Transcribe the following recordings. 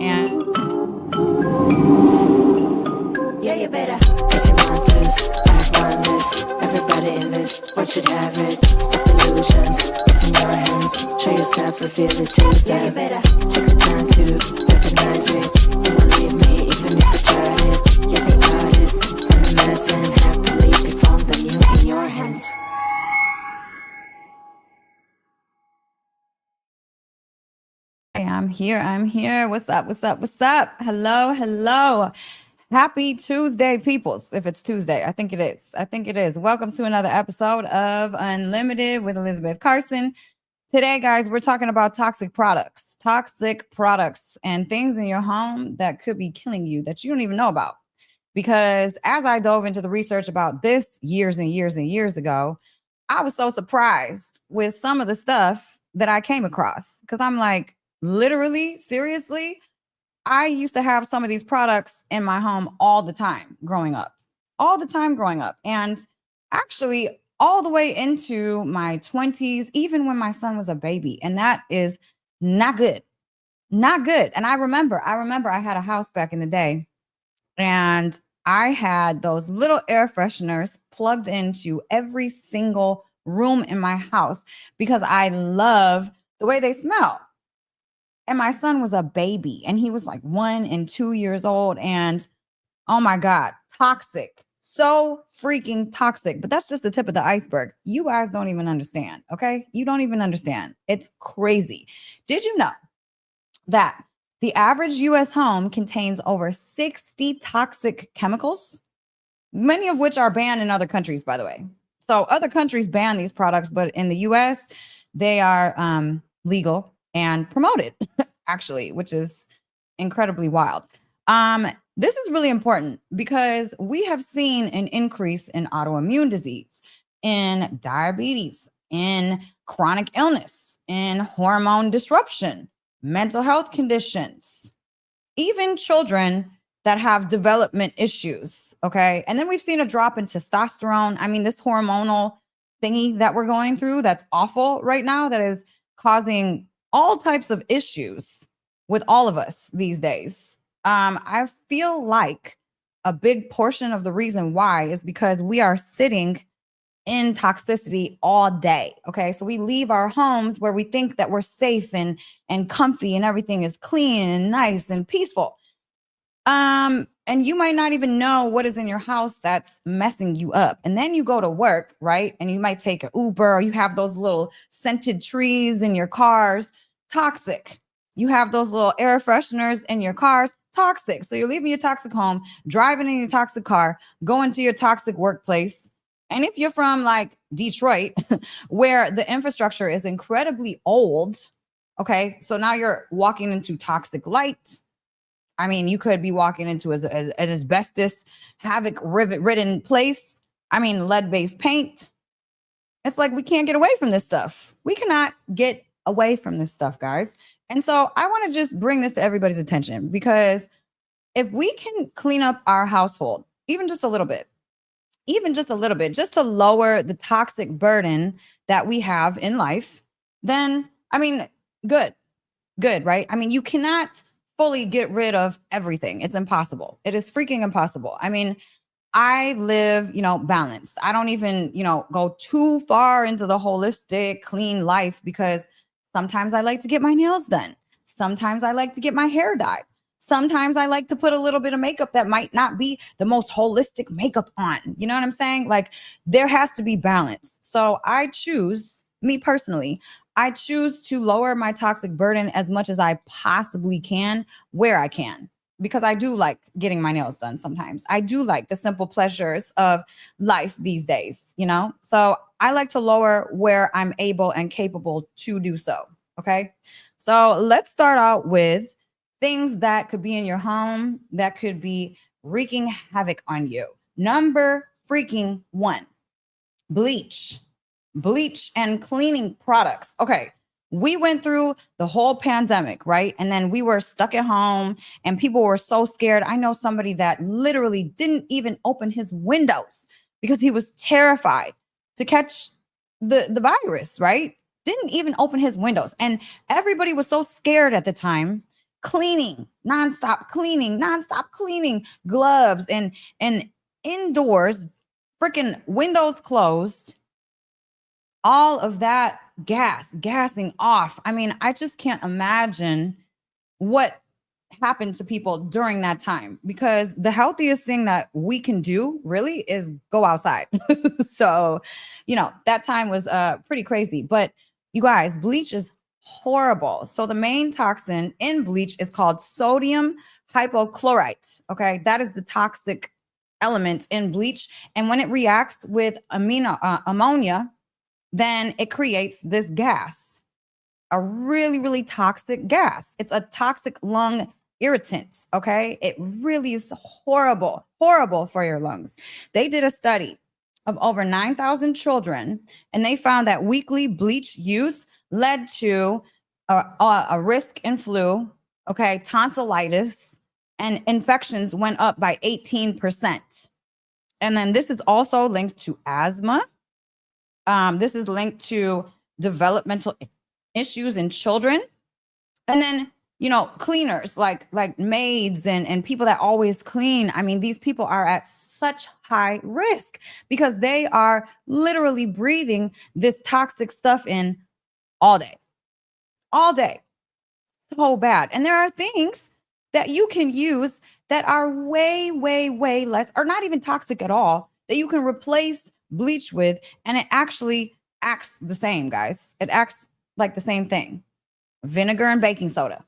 And Yeah, you better. Cause you want this, I'm harmless. Everybody in this world should have it. Stop illusions, it's in your hands. Show yourself, reveal it to them. Yeah, you better. Take the time to recognize it. You won't leave me even if you tried it. You're the artist, and the mess, and happily be found the new in your hands. I'm here. I'm here. What's up? What's up? What's up? Hello. Hello. Happy Tuesday, peoples. If it's Tuesday, I think it is. I think it is. Welcome to another episode of Unlimited with Elisabeth Carson. Today, guys, we're talking about toxic products, and things in your home that could be killing you that you don't even know about. Because as I dove into the research about this years and years and years ago, I was so surprised with some of the stuff that I came across. Because I'm like, literally, seriously, I used to have some of these products in my home all the time growing up, And actually, all the way into my 20s, even when my son was a baby. And that is not good, not good. And I remember I had a house back in the day, and I had those little air fresheners plugged into every single room in my house because I love the way they smell. And my son was a baby, and he was like 1 and 2 years old. And oh my God, toxic, so freaking toxic. But that's just the tip of the iceberg. You guys don't even understand. Okay. You don't even understand. It's crazy. Did you know that the average US home contains over 60 toxic chemicals, many of which are banned in other countries, by the way? So other countries ban these products, but in the US, they are legal and promoted, actually, which is incredibly wild. This is really important because we have seen an increase in autoimmune disease, in diabetes, in chronic illness, in hormone disruption, mental health conditions, even children that have development issues. Okay. And then we've seen a drop in testosterone. I mean, this hormonal thingy that we're going through that's awful right now, that is causing all types of issues with all of us these days. I feel like a big portion of the reason why is because we are sitting in toxicity all day. Okay. So we leave our homes where we think that we're safe and comfy and everything is clean and nice and peaceful. And you might not even know what is in your house that's messing you up. And then you go to work, right? And you might take an Uber, or you have those little scented trees in your cars, toxic. You have those little air fresheners in your cars, toxic. So you're leaving your toxic home, driving in your toxic car, going to your toxic workplace. And if you're from like Detroit, where the infrastructure is incredibly old, okay, so now you're walking into toxic light. I mean, you could be walking into an asbestos, havoc ridden place. I mean, lead-based paint. It's like we can't get away from this stuff. We cannot get away from this stuff, guys. And so I want to just bring this to everybody's attention, because if we can clean up our household, even just a little bit, just to lower the toxic burden that we have in life, then, I mean, good, right? I mean, you cannot fully get rid of everything. It's impossible. It is freaking impossible. I mean, I live, balanced. I don't even, go too far into the holistic, clean life, because sometimes I like to get my nails done. Sometimes I like to get my hair dyed. Sometimes I like to put a little bit of makeup that might not be the most holistic makeup on. You know what I'm saying? Like, there has to be balance. So I choose, me personally, I choose to lower my toxic burden as much as I possibly can, where I can, because I do like getting my nails done sometimes. I do like the simple pleasures of life these days, So I like to lower where I'm able and capable to do so. Okay. So let's start out with things that could be in your home that could be wreaking havoc on you. Number freaking 1, bleach and cleaning products. Okay. We went through the whole pandemic, right? And then we were stuck at home and people were so scared. I know somebody that literally didn't even open his windows because he was terrified to catch the virus, right? Didn't even open his windows. And everybody was so scared at the time cleaning, nonstop cleaning, gloves and indoors, freaking windows closed, all of that gassing off. I mean, I just can't imagine what happened to people during that time, because the healthiest thing that we can do really is go outside. So, that time was pretty crazy. But you guys, bleach is horrible. So the main toxin in bleach is called sodium hypochlorite. Okay, that is the toxic element in bleach, and when it reacts with ammonia, then it creates this gas, a really, really toxic gas. It's a toxic lung irritant. Okay. It really is horrible for your lungs. They did a study of over 9,000 children, and they found that weekly bleach use led to a risk in flu, okay, tonsillitis, and infections went up by 18%. And then this is also linked to asthma. This is linked to developmental issues in children. And then, cleaners like maids and people that always clean. I mean, these people are at such high risk because they are literally breathing this toxic stuff in all day. So bad. And there are things that you can use that are way, way, way less, or not even toxic at all, that you can replace bleach with, and it actually acts the same, guys. It acts like the same thing. Vinegar and baking soda.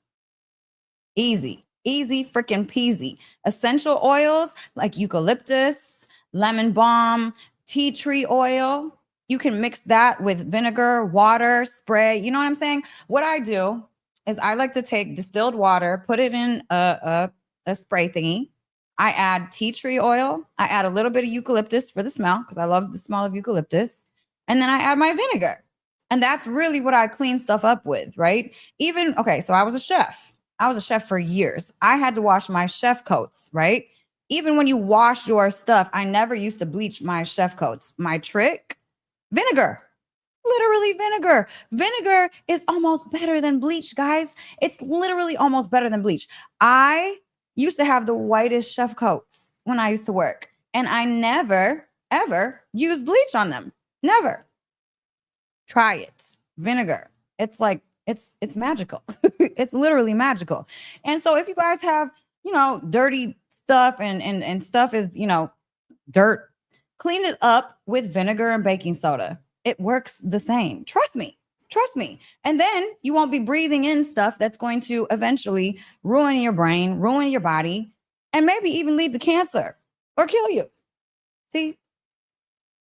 Easy freaking peasy. Essential oils like eucalyptus, lemon balm, tea tree oil. You can mix that with vinegar, water, spray. You know what I'm saying? What I do is I like to take distilled water, put it in a spray thingy. I add tea tree oil. I add a little bit of eucalyptus for the smell because I love the smell of eucalyptus. And then I add my vinegar. And that's really what I clean stuff up with, right? So I was a chef. I was a chef for years. I had to wash my chef coats, right? Even when you wash your stuff, I never used to bleach my chef coats. My trick, vinegar. Literally vinegar. Vinegar is almost better than bleach, guys. It's literally almost better than bleach. I used to have the whitest chef coats when I used to work, and I never, ever used bleach on them. Never. Try it. Vinegar. It's like, it's magical. It's literally magical. And so if you guys have, dirty stuff and stuff is, dirt, clean it up with vinegar and baking soda. It works the same. Trust me. And then you won't be breathing in stuff that's going to eventually ruin your brain, ruin your body, and maybe even lead to cancer or kill you. See?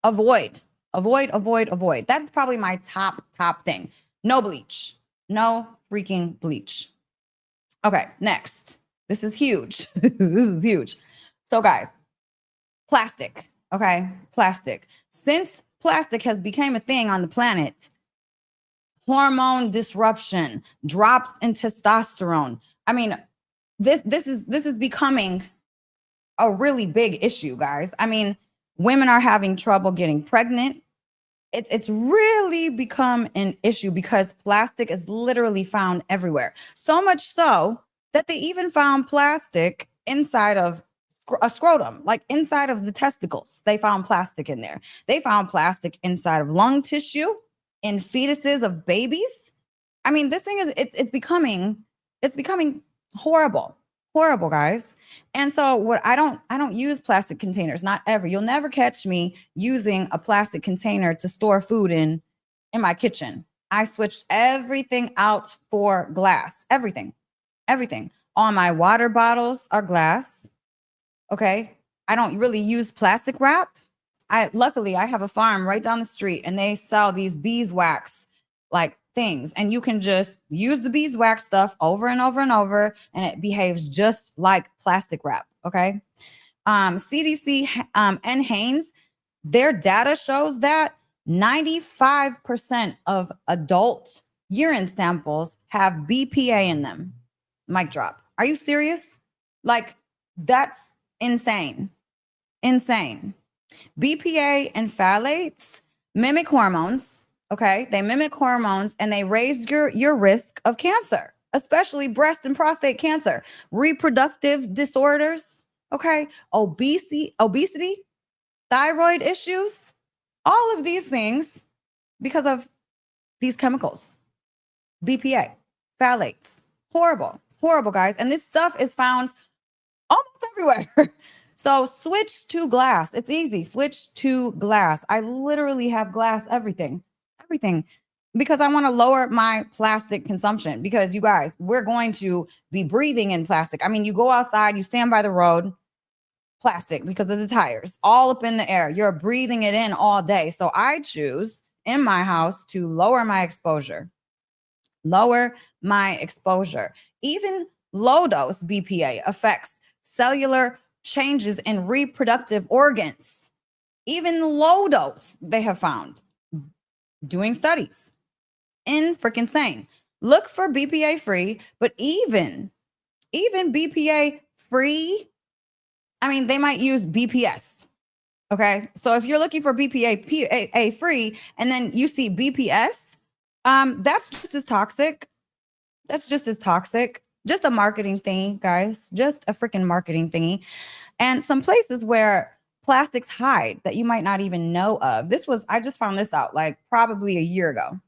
Avoid. That's probably my top thing. No bleach. No freaking bleach. Okay, next. This is huge. So guys, plastic. Okay, plastic. Since plastic has become a thing on the planet, hormone disruption, drops in testosterone. I mean, this is becoming a really big issue, guys. I mean, women are having trouble getting pregnant. It's really become an issue because plastic is literally found everywhere. So much so that they even found plastic inside of a scrotum, like inside of the testicles. They found plastic in there. They found plastic inside of lung tissue, in fetuses of babies. I mean, this thing is it's becoming horrible, guys. And so what I don't use plastic containers, not ever. You'll never catch me using a plastic container to store food in my kitchen. I switched everything out for glass. Everything. All my water bottles are glass. Okay. I don't really use plastic wrap. Luckily I have a farm right down the street and they sell these beeswax like things, and you can just use the beeswax stuff over and over and over, and it behaves just like plastic wrap. Okay. CDC and Haynes, their data shows that 95% of adult urine samples have BPA in them. Mic drop. Are you serious? Like, that's insane. BPA and phthalates mimic hormones. Okay. They mimic hormones and they raise your risk of cancer. especially breast and prostate cancer, reproductive disorders, okay, obesity, thyroid issues, all of these things because of these chemicals, BPA, phthalates, horrible, guys. And this stuff is found almost everywhere. So switch to glass. It's easy. Switch to glass. I literally have glass everything, because I want to lower my plastic consumption. Because you guys, we're going to be breathing in plastic. I mean, you go outside, you stand by the road, plastic because of the tires, all up in the air. You're breathing it in all day. So I choose in my house to lower my exposure. Even low dose BPA affects cellular changes in reproductive organs. Even low dose, they have found, doing studies. In freaking sane. Look for BPA free, but even BPA free, I mean, they might use BPS. Okay. So if you're looking for BPA free and then you see BPS, that's just as toxic. Just a marketing thingy, guys. Just a freaking marketing thingy. And some places where plastics hide that you might not even know of. I just found this out like probably a year ago.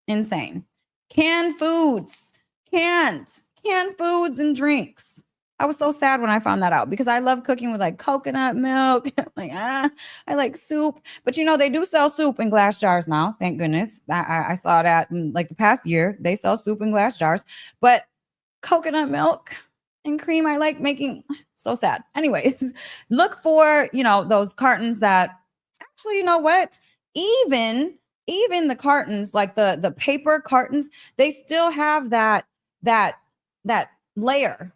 Insane. Canned foods and drinks. I was so sad when I found that out because I love cooking with like coconut milk. I like soup, but they do sell soup in glass jars now. Thank goodness. I saw that in like the past year. They sell soup in glass jars, but coconut milk and cream, I like making. So sad. Anyways, look for, those cartons that actually, you know what? Even the cartons, like the paper cartons, they still have that layer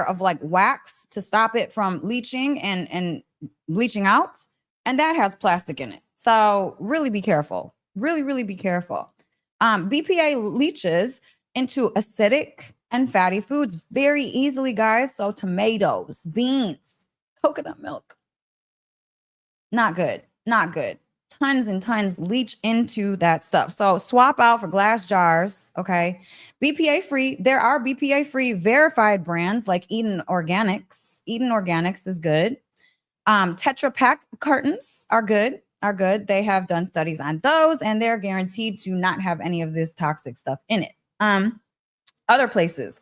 of like wax to stop it from leaching and bleaching out. And that has plastic in it. So really be careful. Really be careful. BPA leaches into acidic and fatty foods very easily, guys. So tomatoes, beans, coconut milk. Not good. Tons and tons leach into that stuff. So swap out for glass jars, okay? BPA free. There are BPA free verified brands like Eden Organics. Eden Organics is good. Tetra Pak cartons are good. They have done studies on those, and they're guaranteed to not have any of this toxic stuff in it. Other places.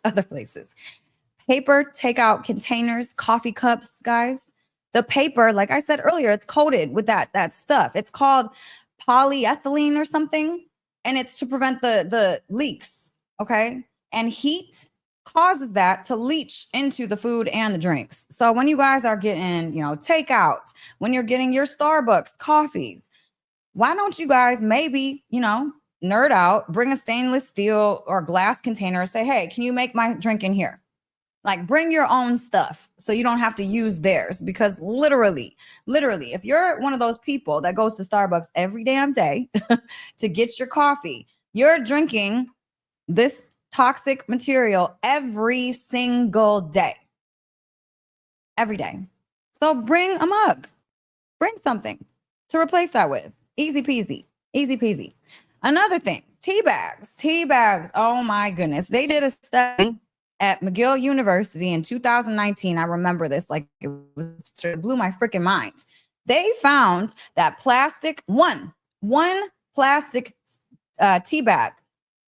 Paper takeout containers, coffee cups, guys. The paper, like I said earlier, it's coated with that stuff. It's called polyethylene or something, and it's to prevent the leaks, okay? And heat causes that to leach into the food and the drinks. So when you guys are getting, takeout, when you're getting your Starbucks coffees, why don't you guys maybe, nerd out, bring a stainless steel or glass container and say, hey, can you make my drink in here? Like bring your own stuff so you don't have to use theirs, because literally, if you're one of those people that goes to Starbucks every damn day to get your coffee, you're drinking this toxic material every single day. Every day. So bring a mug. Bring something to replace that with. Easy peasy. Another thing, tea bags. Oh my goodness. They did a study at McGill University in 2019. I remember this like it blew my freaking mind. They found that one plastic tea bag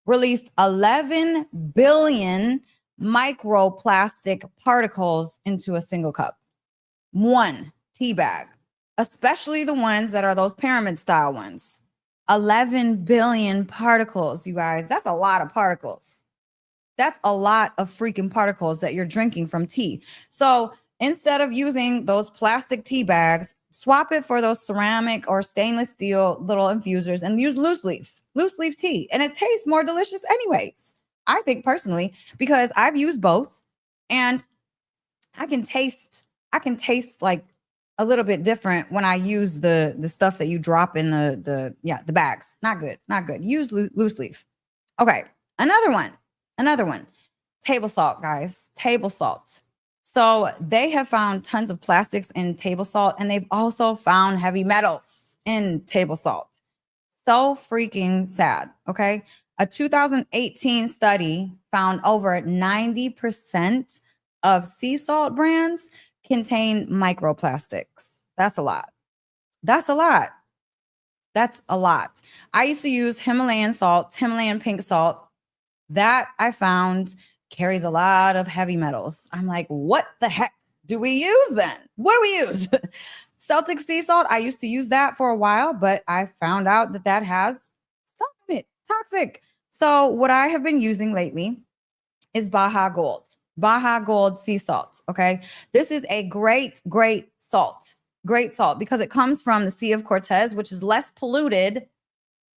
released 11 billion microplastic particles into a single cup. One tea bag, especially the ones that are those pyramid style ones. 11 billion particles, you guys. That's a lot of particles. That's a lot of freaking particles that you're drinking from tea. So instead of using those plastic tea bags, swap it for those ceramic or stainless steel little infusers and use loose leaf tea. And it tastes more delicious anyways. I think personally, because I've used both and I can taste like a little bit different when I use the stuff that you drop in the bags. Not good. Use loose leaf. Okay. Another one. Table salt, guys. Table salt. So they have found tons of plastics in table salt, and they've also found heavy metals in table salt. So freaking sad. Okay. A 2018 study found over 90% of sea salt brands contain microplastics. That's a lot. That's a lot. That's a lot. I used to use Himalayan salt, Himalayan pink salt. That I found carries a lot of heavy metals. I'm like, what the heck do we use then? What do we use? Celtic sea salt. I used to use that for a while, but I found out that that has stuff in it, toxic. So what I have been using lately is Baja Gold. Baja Gold sea salt. Okay. This is a great, great salt. Great salt because it comes from the Sea of Cortez, which is less polluted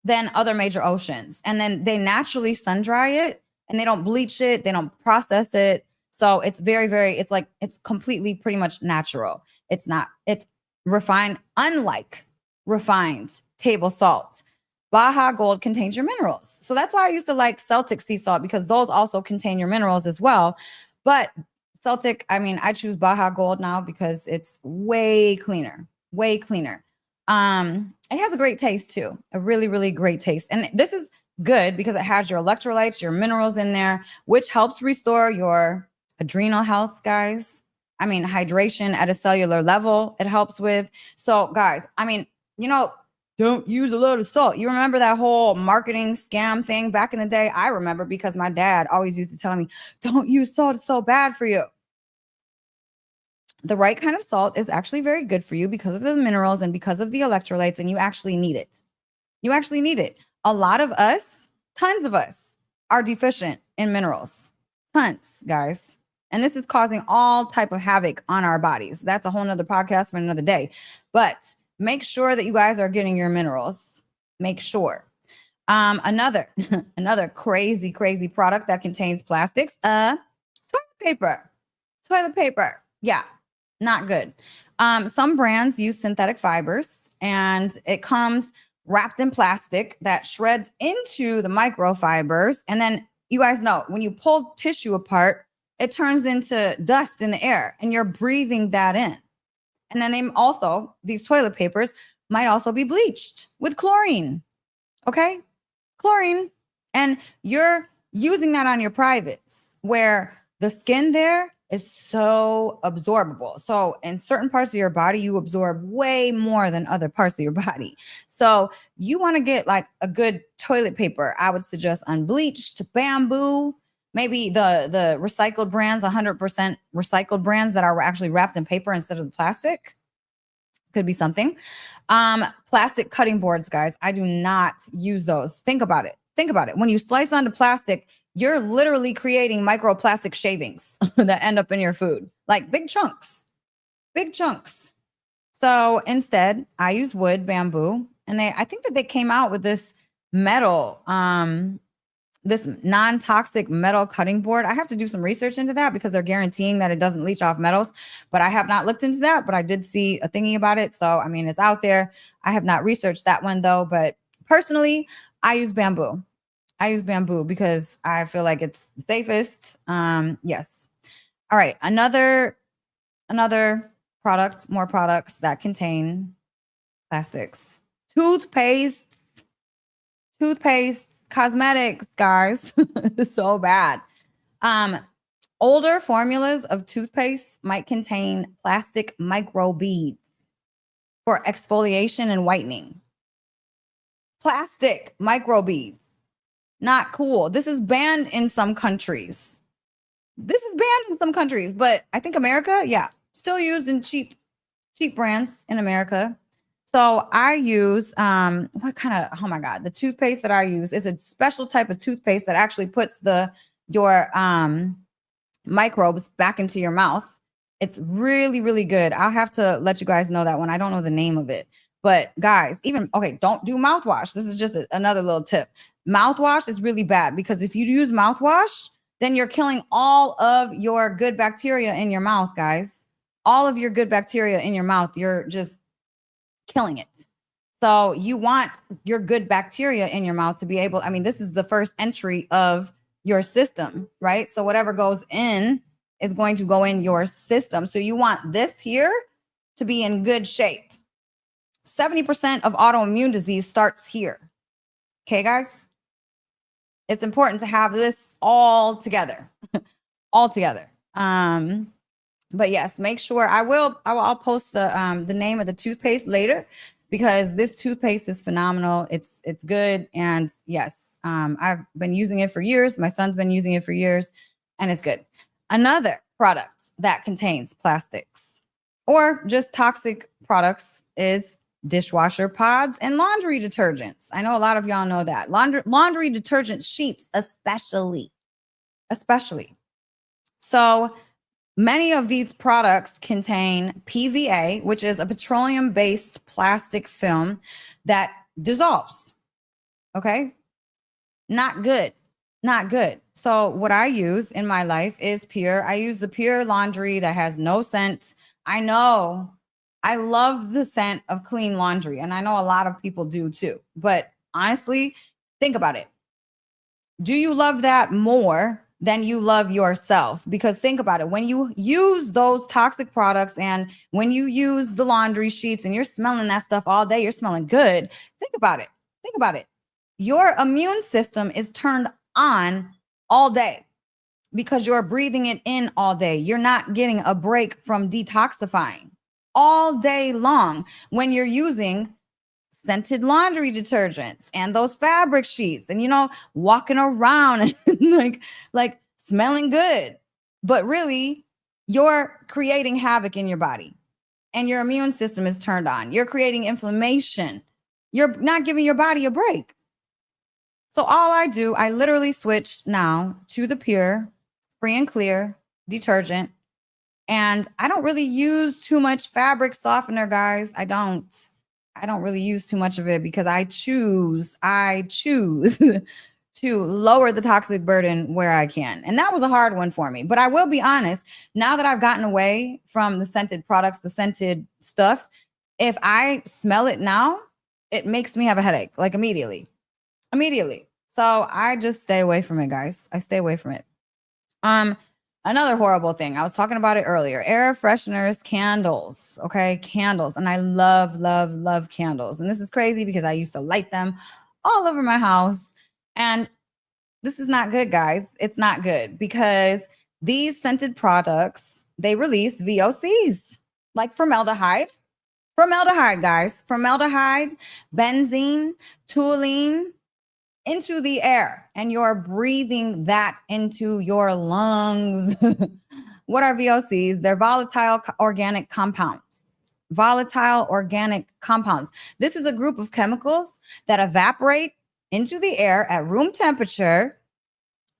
than other major oceans. And then they naturally sun dry it and they don't bleach it, they don't process it. So it's very, very, it's like, it's completely pretty much natural. It's refined, unlike refined table salt. Baja Gold contains your minerals. So that's why I used to like Celtic sea salt because those also contain your minerals as well. But Celtic, I mean, I choose Baja Gold now because it's way cleaner, way cleaner. It has a great taste too, a really, really great taste. And this is good because it has your electrolytes, your minerals in there, which helps restore your adrenal health, guys. I mean, hydration at a cellular level, it helps with. So, guys, I mean, don't use a lot of salt. You remember that whole marketing scam thing back in the day? I remember because my dad always used to tell me, don't use salt, it's so bad for you. The right kind of salt is actually very good for you because of the minerals and because of the electrolytes, and you actually need it. You actually need it. A lot of us, tons of us, are deficient in minerals. Tons, guys. And this is causing all type of havoc on our bodies. That's a whole nother podcast for another day. But make sure that you guys are getting your minerals. Make sure. Another crazy, crazy product that contains plastics, toilet paper. Toilet paper. Yeah. Not good. Some brands use synthetic fibers and it comes wrapped in plastic that shreds into the microfibers. And then you guys know when you pull tissue apart, it turns into dust in the air and you're breathing that in. And then these toilet papers might also be bleached with chlorine. Okay. Chlorine. And you're using that on your privates where the skin there is so absorbable. So in certain parts of your body, you absorb way more than other parts of your body. So you want to get like a good toilet paper. I would suggest unbleached bamboo, maybe the recycled brands, 100% recycled brands that are actually wrapped in paper instead of the plastic. Could be something. Plastic cutting boards, guys. I do not use those. Think about it. When you slice onto plastic, you're literally creating microplastic shavings that end up in your food, like big chunks. So instead, I use wood, bamboo, and I think that they came out with this metal, this non-toxic metal cutting board. I have to do some research into that because they're guaranteeing that it doesn't leach off metals, but I have not looked into that, but I did see a thingy about it. So, I mean, it's out there. I have not researched that one though, but personally, I use bamboo. Because I feel like it's the safest. Yes. All right. Another product, more products that contain plastics. Toothpaste, cosmetics, guys. So bad. Older formulas of toothpaste might contain plastic microbeads for exfoliation and whitening. Plastic microbeads. Not cool. This is banned in some countries. But I think America, yeah, still used in cheap brands in America. So I use the toothpaste that I use is a special type of toothpaste that actually puts your microbes back into your mouth. It's really, really good. I'll have to let you guys know that one. I don't know the name of it. But guys, don't do mouthwash. This is just another little tip. Mouthwash is really bad because if you use mouthwash, then you're killing all of your good bacteria in your mouth, guys. All of your good bacteria in your mouth, you're just killing it. So you want your good bacteria in your mouth to be able, this is the first entry of your system, right? So whatever goes in is going to go in your system. So you want this here to be in good shape. 70% of autoimmune disease starts here. Okay, guys? It's important to have this all together, all together. But yes, make sure I'll post the name of the toothpaste later, because this toothpaste is phenomenal. It's good. And yes, I've been using it for years. My son's been using it for years, and it's good. Another product that contains plastics or just toxic products is dishwasher pods and laundry detergents. I know a lot of y'all know that. Laundry detergent sheets, especially. So many of these products contain PVA, which is a petroleum-based plastic film that dissolves. Okay? Not good. Not good. So what I use in my life is Pure. I use the Pure laundry that has no scent. I know I love the scent of clean laundry, and I know a lot of people do too. But honestly, think about it. Do you love that more than you love yourself? Because think about it. When you use those toxic products and when you use the laundry sheets and you're smelling that stuff all day, you're smelling good. Think about it. Think about it. Your immune system is turned on all day because you're breathing it in all day. You're not getting a break from detoxifying all day long when you're using scented laundry detergents and those fabric sheets and, walking around and like smelling good. But really, you're creating havoc in your body and your immune system is turned on. You're creating inflammation. You're not giving your body a break. So all I literally switch now to the Pure free and clear detergent. And I don't really use too much fabric softener, guys. I don't really use too much of it because I choose to lower the toxic burden where I can. And that was a hard one for me. But I will be honest, now that I've gotten away from the scented products, the scented stuff, if I smell it now, it makes me have a headache, like immediately. So I just stay away from it, guys. I stay away from it. Another horrible thing, I was talking about it earlier, air fresheners, candles, okay? Candles. And I love candles. And this is crazy because I used to light them all over my house. And this is not good, guys. It's not good because these scented products, they release VOCs like formaldehyde. Formaldehyde, guys. Formaldehyde, benzene, toluene, into the air, and you're breathing that into your lungs. What are VOCs? They're volatile organic compounds. Volatile organic compounds. This is a group of chemicals that evaporate into the air at room temperature,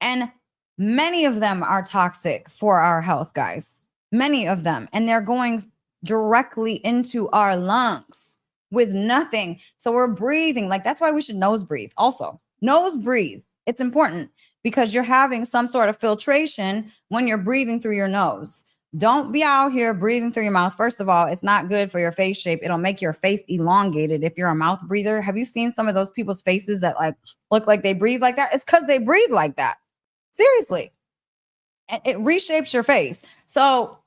and many of them are toxic for our health, guys. Many of them, and they're going directly into our lungs with nothing. So we're breathing, like that's why we should nose breathe also. Nose breathe. It's important because you're having some sort of filtration when you're breathing through your nose. Don't be out here breathing through your mouth. First of all, it's not good for your face shape. It'll make your face elongated if you're a mouth breather. Have you seen some of those people's faces that like look like they breathe like that? It's because they breathe like that. Seriously. And it reshapes your face. So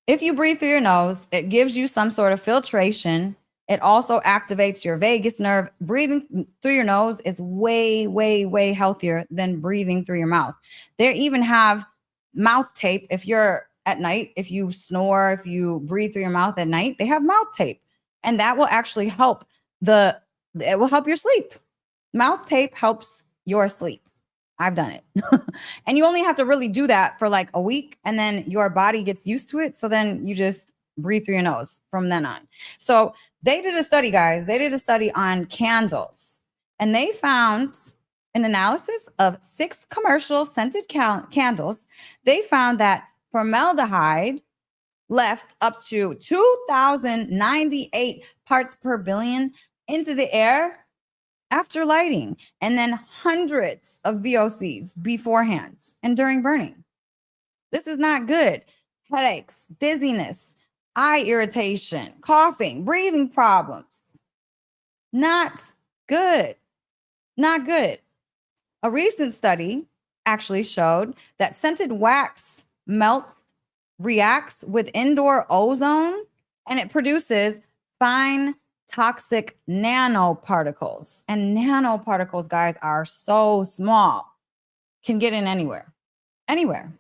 if you breathe through your nose, it gives you some sort of filtration. It also activates your vagus nerve. Breathing through your nose is way healthier than breathing through your mouth. They even have mouth tape. If you're at night, if you snore, if you breathe through your mouth at night, they have mouth tape. And that will actually help it will help your sleep. Mouth tape helps your sleep. I've done it. And you only have to really do that for like a week, and then your body gets used to it. So then you just breathe through your nose from then on. So they did a study, guys. They did a study on candles, and they found an analysis of 6 commercial scented candles. They found that formaldehyde left up to 2,098 parts per billion into the air after lighting, and then hundreds of VOCs beforehand and during burning. This is not good. Headaches, dizziness, eye irritation, coughing, breathing problems. Not good. Not good. A recent study actually showed that scented wax melts, reacts with indoor ozone, and it produces fine toxic nanoparticles. And nanoparticles, guys, are so small, can get in anywhere, anywhere.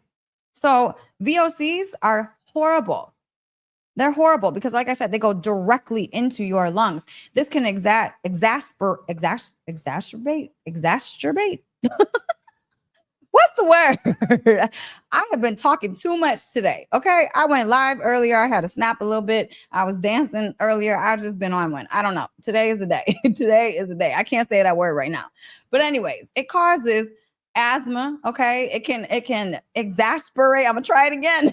So VOCs are horrible. They're horrible because, like I said, they go directly into your lungs. This can exacerbate. What's the word? I have been talking too much today. Okay. I went live earlier. I had to snap a little bit. I was dancing earlier. I've just been on one. I don't know. Today is the day. Today is the day. I can't say that word right now. But anyways, it causes asthma. Okay. It can exasperate. I'm gonna try it again.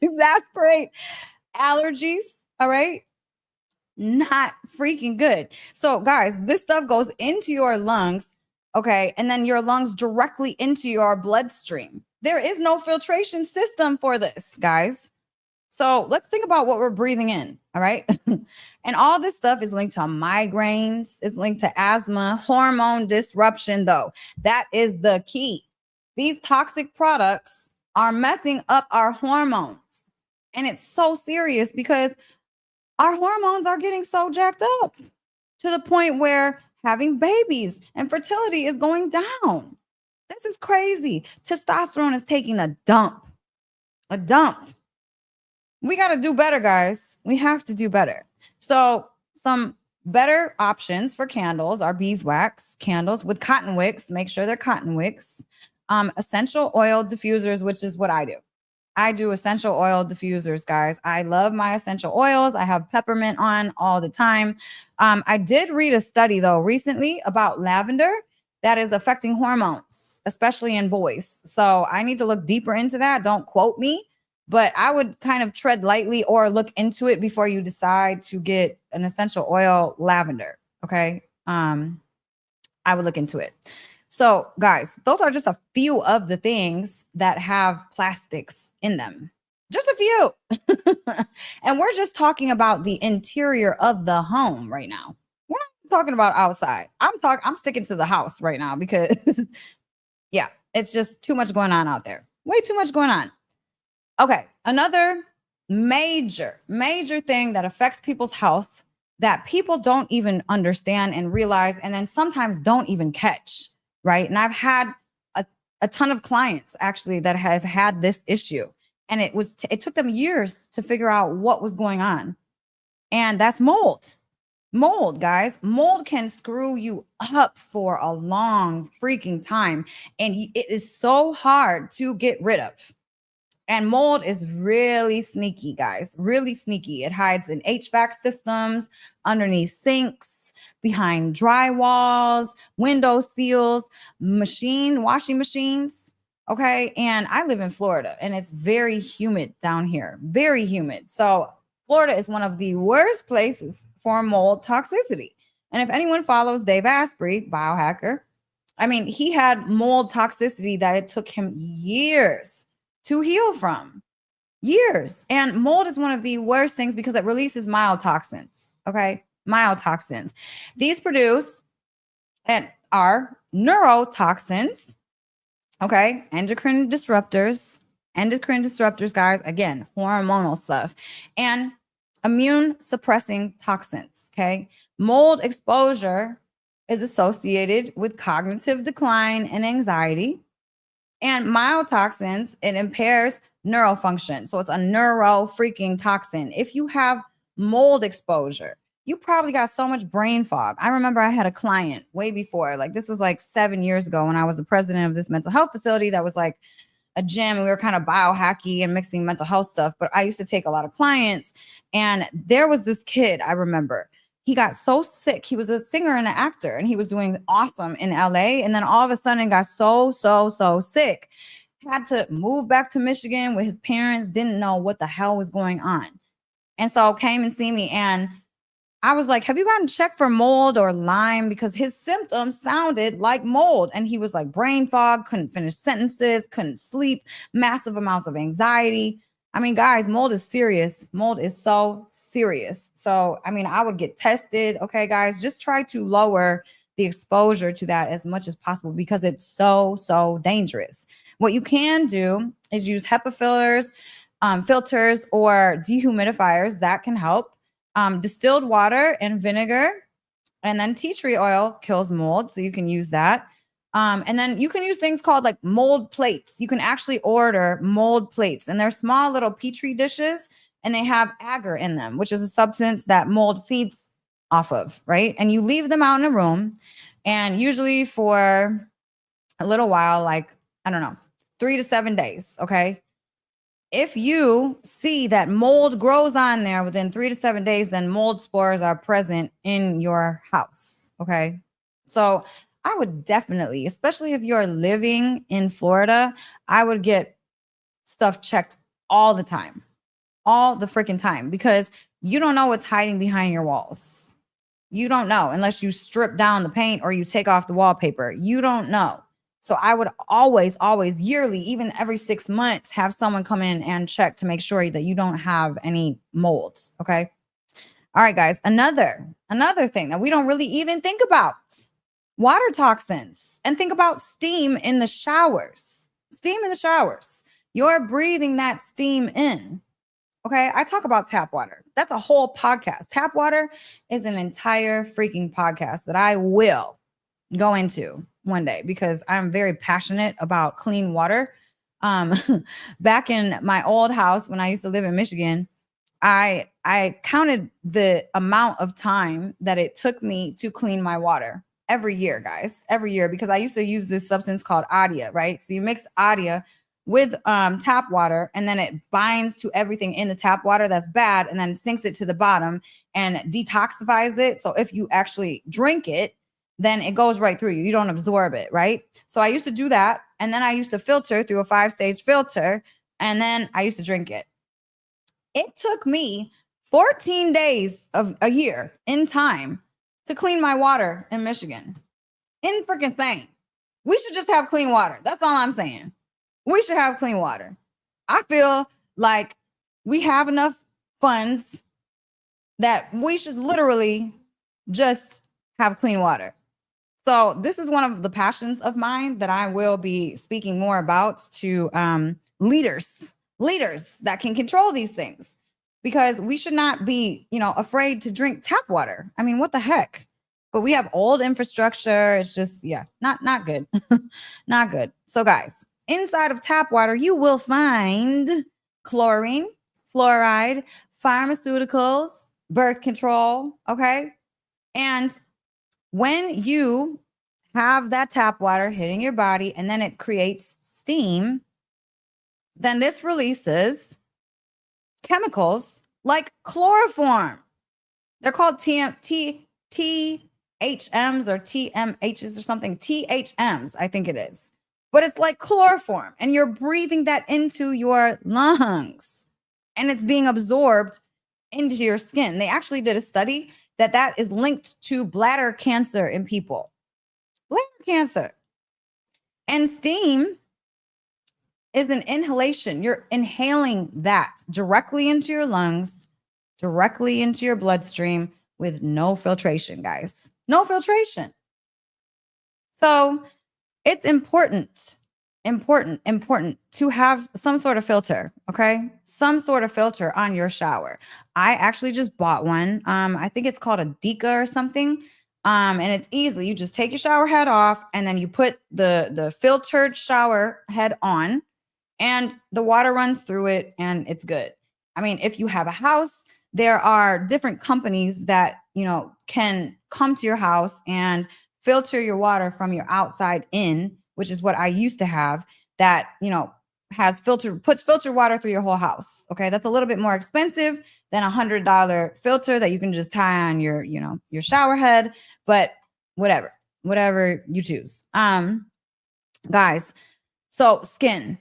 Exasperate allergies. All right. Not freaking good. So, guys, this stuff goes into your lungs. Okay. And then your lungs directly into your bloodstream. There is no filtration system for this, guys. So let's think about what we're breathing in. All right. And all this stuff is linked to migraines. It's linked to asthma, hormone disruption, though. That is the key. These toxic products are messing up our hormones. And it's so serious because our hormones are getting so jacked up to the point where having babies and fertility is going down. This is crazy. Testosterone is taking a dump. A dump. We got to do better, guys. We have to do better. So, some better options for candles are beeswax candles with cotton wicks. Make sure they're cotton wicks. Essential oil diffusers, which is what I do. I do essential oil diffusers, guys. I love my essential oils. I have peppermint on all the time. I did read a study, though, recently about lavender that is affecting hormones, especially in boys. So I need to look deeper into that. Don't quote me, but I would kind of tread lightly or look into it before you decide to get an essential oil lavender. Okay. I would look into it. So, guys, those are just a few of the things that have plastics in them. Just a few. And we're just talking about the interior of the home right now. We're not talking about outside. I'm sticking to the house right now because yeah, it's just too much going on out there. Way too much going on. Okay, another major thing that affects people's health that people don't even understand and realize, and then sometimes don't even catch. Right. And I've had a ton of clients actually that have had this issue. And it took them years to figure out what was going on. And that's mold. Mold, guys. Mold can screw you up for a long freaking time. And it is so hard to get rid of. And mold is really sneaky, guys. Really sneaky. It hides in HVAC systems, underneath sinks, behind drywalls, window seals, washing machines. Okay. And I live in Florida and it's very humid down here. Very humid. So Florida is one of the worst places for mold toxicity. And if anyone follows Dave Asprey, biohacker, I mean, he had mold toxicity that it took him years to heal from. Years. And mold is one of the worst things because it releases mild toxins. Okay. Mild toxins. These produce and are neurotoxins. Okay. Endocrine disruptors, guys. Again, hormonal stuff and immune suppressing toxins. Okay. Mold exposure is associated with cognitive decline and anxiety. And mild toxins, it impairs neural function. So it's a neuro freaking toxin. If you have mold exposure, you probably got so much brain fog. I remember I had a client way before, like this was like 7 years ago when I was the president of this mental health facility that was like a gym. And we were kind of biohacky and mixing mental health stuff. But I used to take a lot of clients. And there was this kid, I remember. He got so sick. He was a singer and an actor, and he was doing awesome in LA. And then all of a sudden got so sick. Had to move back to Michigan with his parents, didn't know what the hell was going on. And so came and see me. And I was like, have you gotten checked for mold or Lyme? Because his symptoms sounded like mold. And he was like brain fog, couldn't finish sentences, couldn't sleep, massive amounts of anxiety. I mean, guys, mold is serious. Mold is so serious. So, I mean, I would get tested. Okay, guys, just try to lower the exposure to that as much as possible because it's so dangerous. What you can do is use HEPA filters or dehumidifiers. That can help. Distilled water and vinegar, and then tea tree oil kills mold, so you can use that. And then you can use things called like mold plates. You can actually order mold plates, and they're small little petri dishes, and they have agar in them, which is a substance that mold feeds off of, right? And you leave them out in a room, and usually for a little while, like, I don't know, 3 to 7 days, okay? If you see that mold grows on there within 3 to 7 days, then mold spores are present in your house, okay? So I would definitely, especially if you're living in Florida, I would get stuff checked all the time, all the freaking time, because you don't know what's hiding behind your walls. You don't know unless you strip down the paint or you take off the wallpaper. You don't know. So I would always, yearly, even every 6 months, have someone come in and check to make sure that you don't have any molds. Okay. All right, guys. Another thing that we don't really even think about: water toxins. And think about steam in the showers. Steam in the showers. You're breathing that steam in. Okay. I talk about tap water. That's a whole podcast. Tap water is an entire freaking podcast that I will go into one day, because I'm very passionate about clean water. Back in my old house when I used to live in Michigan, I counted the amount of time that it took me to clean my water every year, guys, every year, because I used to use this substance called Adia, right? So you mix Adia with tap water, and then it binds to everything in the tap water that's bad, and then sinks it to the bottom and detoxifies it. So if you actually drink it, then it goes right through you. You don't absorb it, right? So I used to do that. And then I used to filter through a 5-stage filter. And then I used to drink it. It took me 14 days of a year in time to clean my water in Michigan. In freaking thing. We should just have clean water. That's all I'm saying. We should have clean water. I feel like we have enough funds that we should literally just have clean water. So this is one of the passions of mine that I will be speaking more about to leaders that can control these things, because we should not be, afraid to drink tap water. I mean, what the heck? But we have old infrastructure. It's just, not good. Not good. So guys, inside of tap water, you will find chlorine, fluoride, pharmaceuticals, birth control. Okay. And when you have that tap water hitting your body and then it creates steam, then this releases chemicals like chloroform. They're called THMs or TMHs or something. THMs, I think it is. But it's like chloroform, and you're breathing that into your lungs, and it's being absorbed into your skin. They actually did a study that is linked to bladder cancer in people. Bladder cancer. And steam is an inhalation. You're inhaling that directly into your lungs, directly into your bloodstream, with no filtration, guys. No filtration. So it's important to have some sort of filter, okay? Some sort of filter on your shower. I actually just bought one. I think it's called a Deka or something. And it's easy. You just take your shower head off, and then you put the filtered shower head on, and the water runs through it, and it's good. I mean, if you have a house, there are different companies that, can come to your house and filter your water from your outside in, which is what I used to have, that, puts filtered water through your whole house. Okay. That's a little bit more expensive than $100 filter that you can just tie on your shower head, but whatever you choose. Guys, so skin,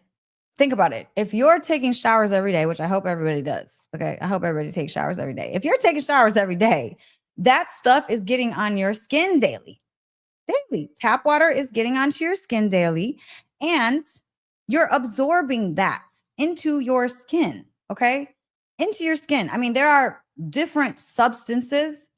think about it. If you're taking showers every day, which I hope everybody does. Okay. I hope everybody takes showers every day. If you're taking showers every day, that stuff is getting on your skin daily. Tap water is getting onto your skin daily, and you're absorbing that into your skin. Okay. Into your skin. I mean, there are different substances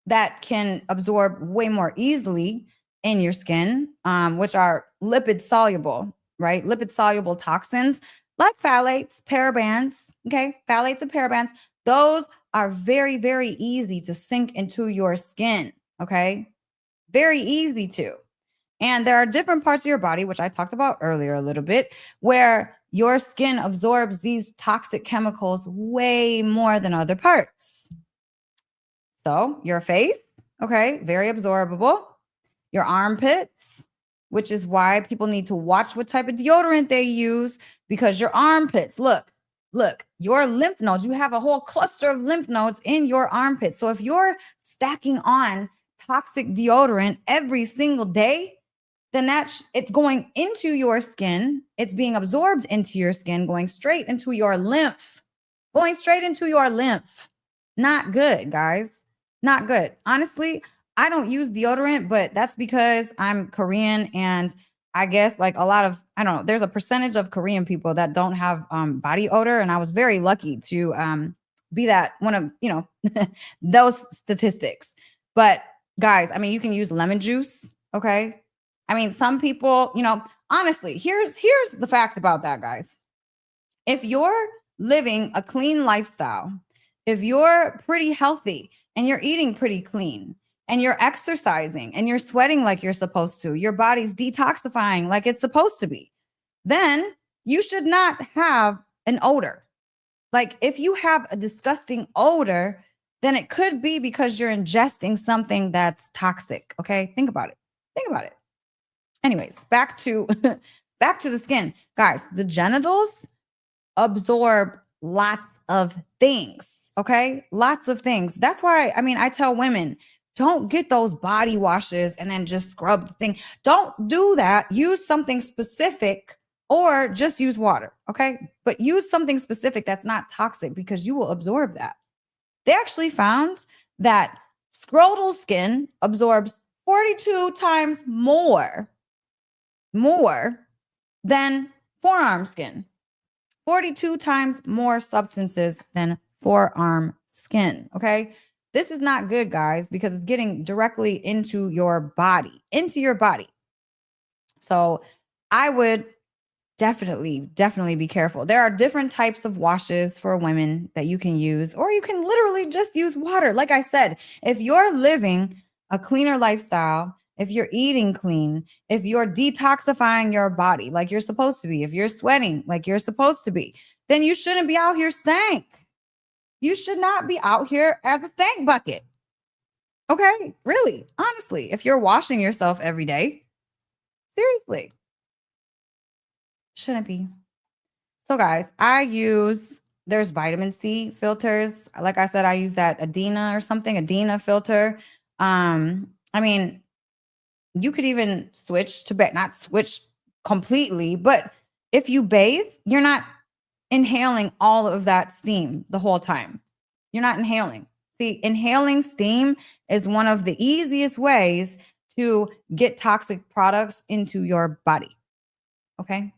that can absorb way more easily in your skin, which are lipid soluble, right? Lipid soluble toxins like phthalates, parabens, okay? Phthalates and parabens, those are very, very easy to sink into your skin, okay? Very easy to. And there are different parts of your body, which I talked about earlier a little bit, where your skin absorbs these toxic chemicals way more than other parts. So your face, okay, very absorbable. Your armpits, which is why people need to watch what type of deodorant they use, because your armpits, look, your lymph nodes, you have a whole cluster of lymph nodes in your armpits. So if you're stacking on toxic deodorant every single day, then it's going into your skin. It's being absorbed into your skin, going straight into your lymph, Not good, guys. Not good. Honestly, I don't use deodorant, but that's because I'm Korean, and I guess like a lot of, I don't know, there's a percentage of Korean people that don't have body odor. And I was very lucky to be that one of, those statistics. But guys, I mean, you can use lemon juice. Okay. I mean, some people, honestly, here's the fact about that, guys. If you're living a clean lifestyle, if you're pretty healthy and you're eating pretty clean and you're exercising and you're sweating like you're supposed to, your body's detoxifying like it's supposed to be, then you should not have an odor. Like if you have a disgusting odor, then it could be because you're ingesting something that's toxic. Okay. Think about it. Anyways, back to the skin. Guys, the genitals absorb lots of things, okay? Lots of things. That's why, I tell women, don't get those body washes and then just scrub the thing. Don't do that. Use something specific or just use water, okay? But use something specific that's not toxic because you will absorb that. They actually found that scrotal skin absorbs 42 times more than forearm skin. 42 times more substances than forearm skin. Okay. This is not good, guys, because it's getting directly into your body. So I would definitely be careful. There are different types of washes for women that you can use, or you can literally just use water. Like I said, if you're living a cleaner lifestyle, if you're eating clean, if you're detoxifying your body like you're supposed to be, if you're sweating like you're supposed to be, then you shouldn't be out here stank. You should not be out here as a stank bucket. Okay? Really, honestly, if you're washing yourself every day, seriously, shouldn't be. So guys, there's vitamin C filters. Like I said, I use that Adena filter. You could even switch to not switch completely, but if you bathe, you're not inhaling all of that steam the whole time. You're not inhaling. See, inhaling steam is one of the easiest ways to get toxic products into your body. Okay?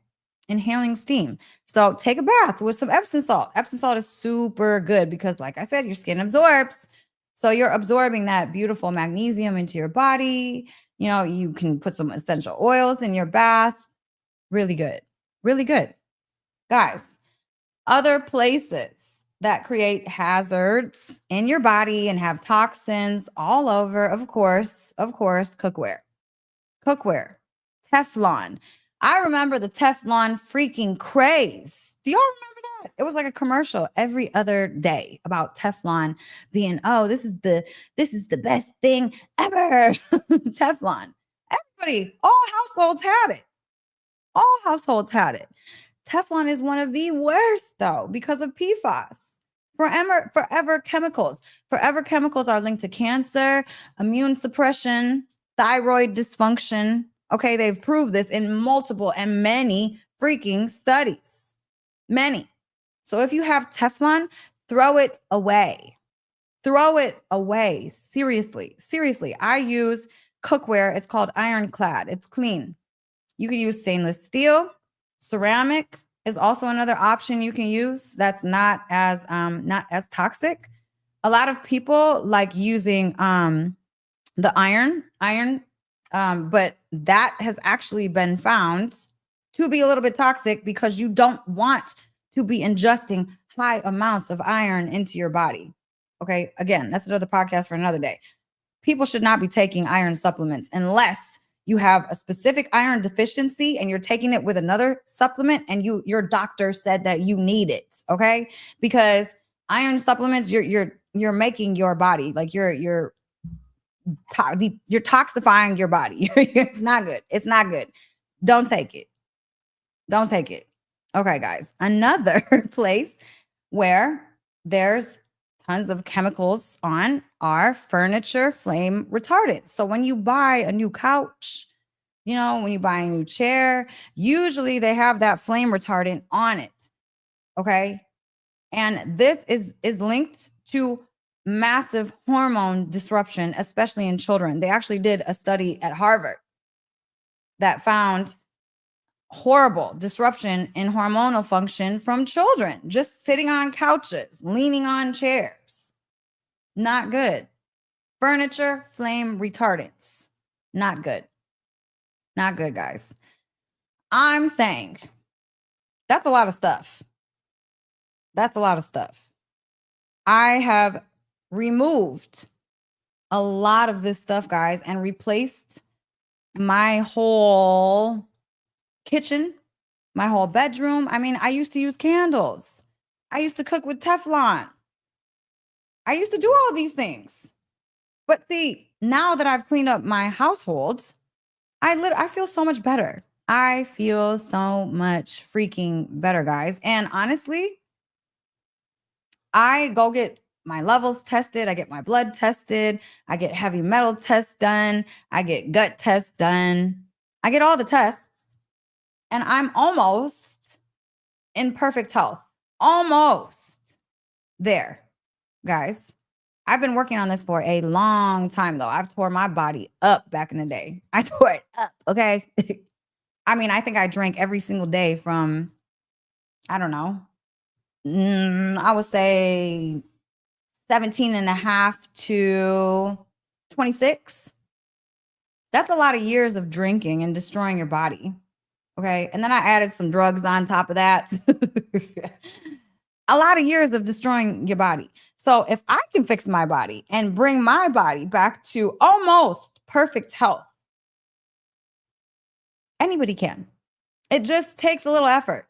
Inhaling steam. So take a bath with some Epsom salt. Epsom salt is super good because, like I said, your skin absorbs. So you're absorbing that beautiful magnesium into your body. You can put some essential oils in your bath. Really good. Really good. Guys, other places that create hazards in your body and have toxins all over, of course, cookware. Teflon. I remember the Teflon freaking craze. Do y'all remember that? It was like a commercial every other day about Teflon being, this is the best thing ever. Teflon. Everybody, all households had it. Teflon is one of the worst, though, because of PFAS. Forever chemicals. Forever chemicals are linked to cancer, immune suppression, thyroid dysfunction. Okay, they've proved this in multiple and many freaking studies. Many. So if you have Teflon, throw it away. Seriously. I use cookware. It's called ironclad. It's clean. You could use stainless steel. Ceramic is also another option you can use that's not as toxic. A lot of people like using the iron, but that has actually been found to be a little bit toxic because you don't want to be ingesting high amounts of iron into your body. Okay. Again, that's another podcast for another day. People should not be taking iron supplements unless you have a specific iron deficiency and you're taking it with another supplement and your doctor said that you need it. Okay. Because iron supplements, you're making your body like you're toxifying your body. It's not good. It's not good. Don't take it. Don't take it. Okay, guys. Another place where there's tons of chemicals on are furniture flame retardants. So when you buy a new couch, when you buy a new chair, usually they have that flame retardant on it. Okay. And this is linked to massive hormone disruption, especially in children. They actually did a study at Harvard that found horrible disruption in hormonal function from children, just sitting on couches, leaning on chairs. Not good. Furniture flame retardants. Not good. Not good, guys. I'm saying that's a lot of stuff. That's a lot of stuff. I have removed a lot of this stuff, guys, and replaced my whole kitchen, my whole bedroom. I mean, I used to use candles. I used to cook with Teflon. I used to do all these things. But see, now that I've cleaned up my household, I feel so much better. I feel so much freaking better, guys. And honestly, I go get my levels tested. I get my blood tested. I get heavy metal tests done. I get gut tests done. I get all the tests. And I'm almost in perfect health. Almost there, guys. I've been working on this for a long time, though. I've tore my body up back in the day. I tore it up, okay? I mean, I think I drank every single day from, I don't know, I would say 17 and a half to 26. That's a lot of years of drinking and destroying your body. Okay. And then I added some drugs on top of that. A lot of years of destroying your body. So if I can fix my body and bring my body back to almost perfect health, anybody can. It just takes a little effort.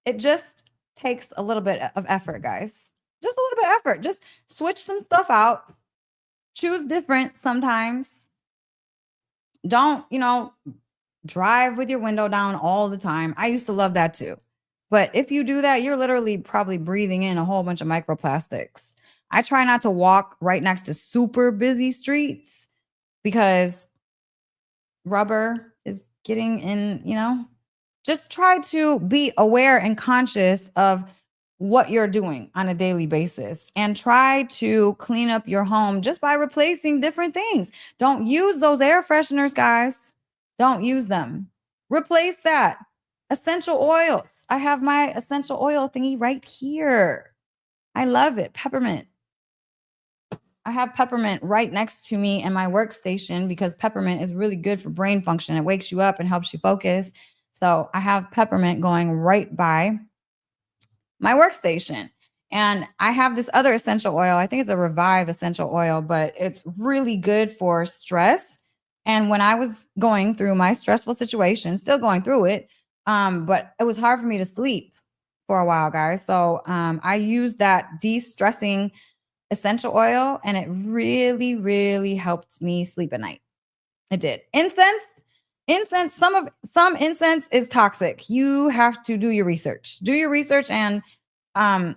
It just takes a little bit of effort, guys. Just a little bit of effort. Just switch some stuff out. Choose different sometimes. Don't, drive with your window down all the time. I used to love that too. But if you do that, you're literally probably breathing in a whole bunch of microplastics. I try not to walk right next to super busy streets because rubber is getting in, Just try to be aware and conscious of what you're doing on a daily basis and try to clean up your home just by replacing different things. Don't use those air fresheners, guys. Don't use them. Replace that. Essential oils. I have my essential oil thingy right here. I love it. Peppermint. I have peppermint right next to me in my workstation because peppermint is really good for brain function. It wakes you up and helps you focus. So I have peppermint going right by my workstation. And I have this other essential oil. I think it's a Revive essential oil, but it's really good for stress. And when I was going through my stressful situation, still going through it, but it was hard for me to sleep for a while, guys. So I used that de-stressing essential oil and it really, really helped me sleep at night. It did. Incense, some incense is toxic. You have to do your research. Do your research and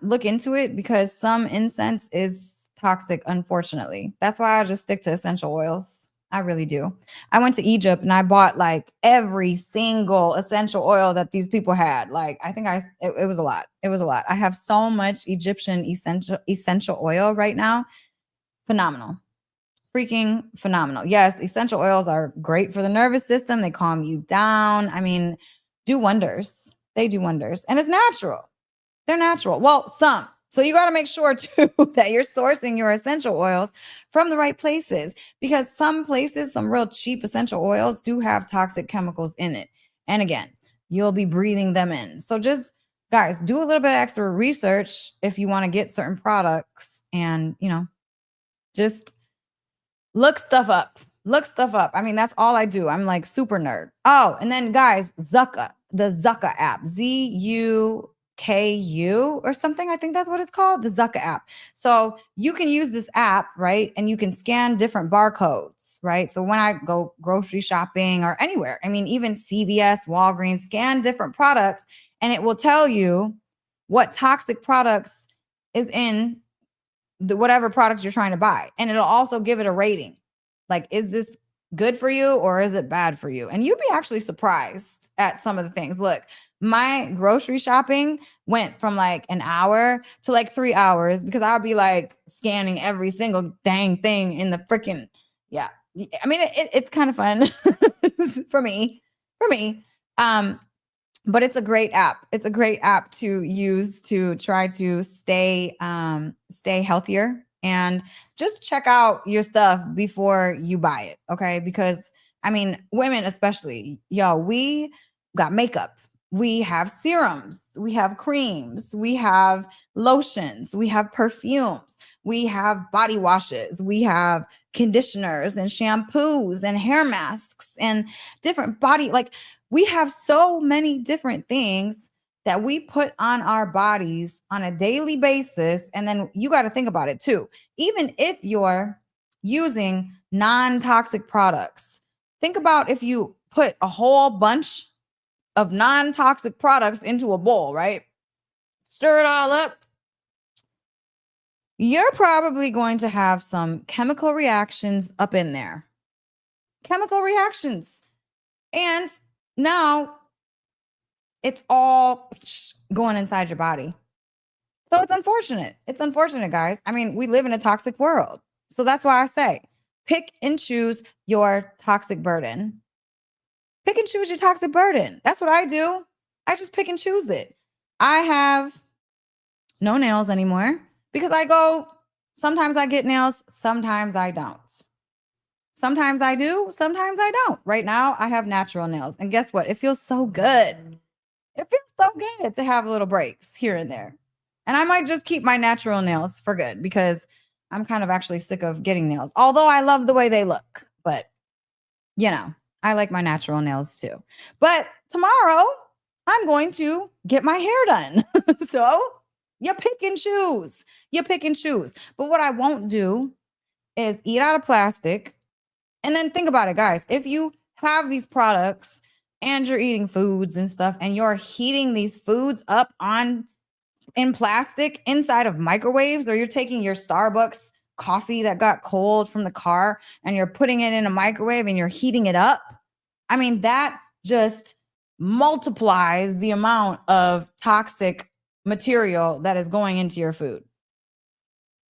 look into it because some incense is toxic, unfortunately. That's why I just stick to essential oils. I really do. I went to Egypt and I bought like every single essential oil that these people had. Like, I think it was a lot. It was a lot. I have so much Egyptian essential oil right now. Phenomenal. Freaking phenomenal. Yes, essential oils are great for the nervous system. They calm you down. I mean, do wonders. They do wonders. And it's natural. They're natural. Well, some. So you got to make sure too that you're sourcing your essential oils from the right places because some places, some real cheap essential oils do have toxic chemicals in it. And again, you'll be breathing them in. So just guys, do a little bit of extra research if you want to get certain products and, just look stuff up. Look stuff up. I mean, that's all I do. I'm like super nerd. Oh, and then guys, Zucca, the Zucca app, Zuku or something. I think that's what it's called, the Zucca app. So you can use this app, right? And you can scan different barcodes, right? So when I go grocery shopping or anywhere, I mean, even CVS, Walgreens, scan different products and it will tell you what toxic products is in the whatever products you're trying to buy. And it'll also give it a rating. Like, is this good for you or is it bad for you? And you'd be actually surprised at some of the things. Look, my grocery shopping went from like an hour to like 3 hours because I'll be like scanning every single dang thing in the freaking, yeah. I mean, it's kind of fun for me. But it's a great app. It's a great app to use to try to stay healthier and just check out your stuff before you buy it. Okay. Because I mean, women, especially, we got makeup, we have serums, we have creams, we have lotions, we have perfumes, we have body washes, we have conditioners and shampoos and hair masks and different body, like we have so many different things that we put on our bodies on a daily basis. And then you got to think about it too. Even if you're using non-toxic products, think about if you put a whole bunch of non-toxic products into a bowl, right? Stir it all up. You're probably going to have some chemical reactions up in there. Chemical reactions. And now it's all going inside your body. So it's unfortunate. It's unfortunate, guys. I mean, we live in a toxic world. So that's why I say pick and choose your toxic burden. Pick and choose your toxic burden. That's what I do. I just pick and choose it. I have no nails anymore because sometimes I get nails, sometimes I don't. Sometimes I do, sometimes I don't. Right now, I have natural nails. And guess what? It feels so good. It feels so good to have little breaks here and there. And I might just keep my natural nails for good because I'm kind of actually sick of getting nails. Although I love the way they look. But, I like my natural nails too. But tomorrow, I'm going to get my hair done. So you pick and choose. You pick and choose. But what I won't do is eat out of plastic. And then think about it, guys. If you have these products and you're eating foods and stuff and you're heating these foods up in plastic inside of microwaves, or you're taking your Starbucks coffee that got cold from the car and you're putting it in a microwave and you're heating it up, I mean, that just multiplies the amount of toxic material that is going into your food.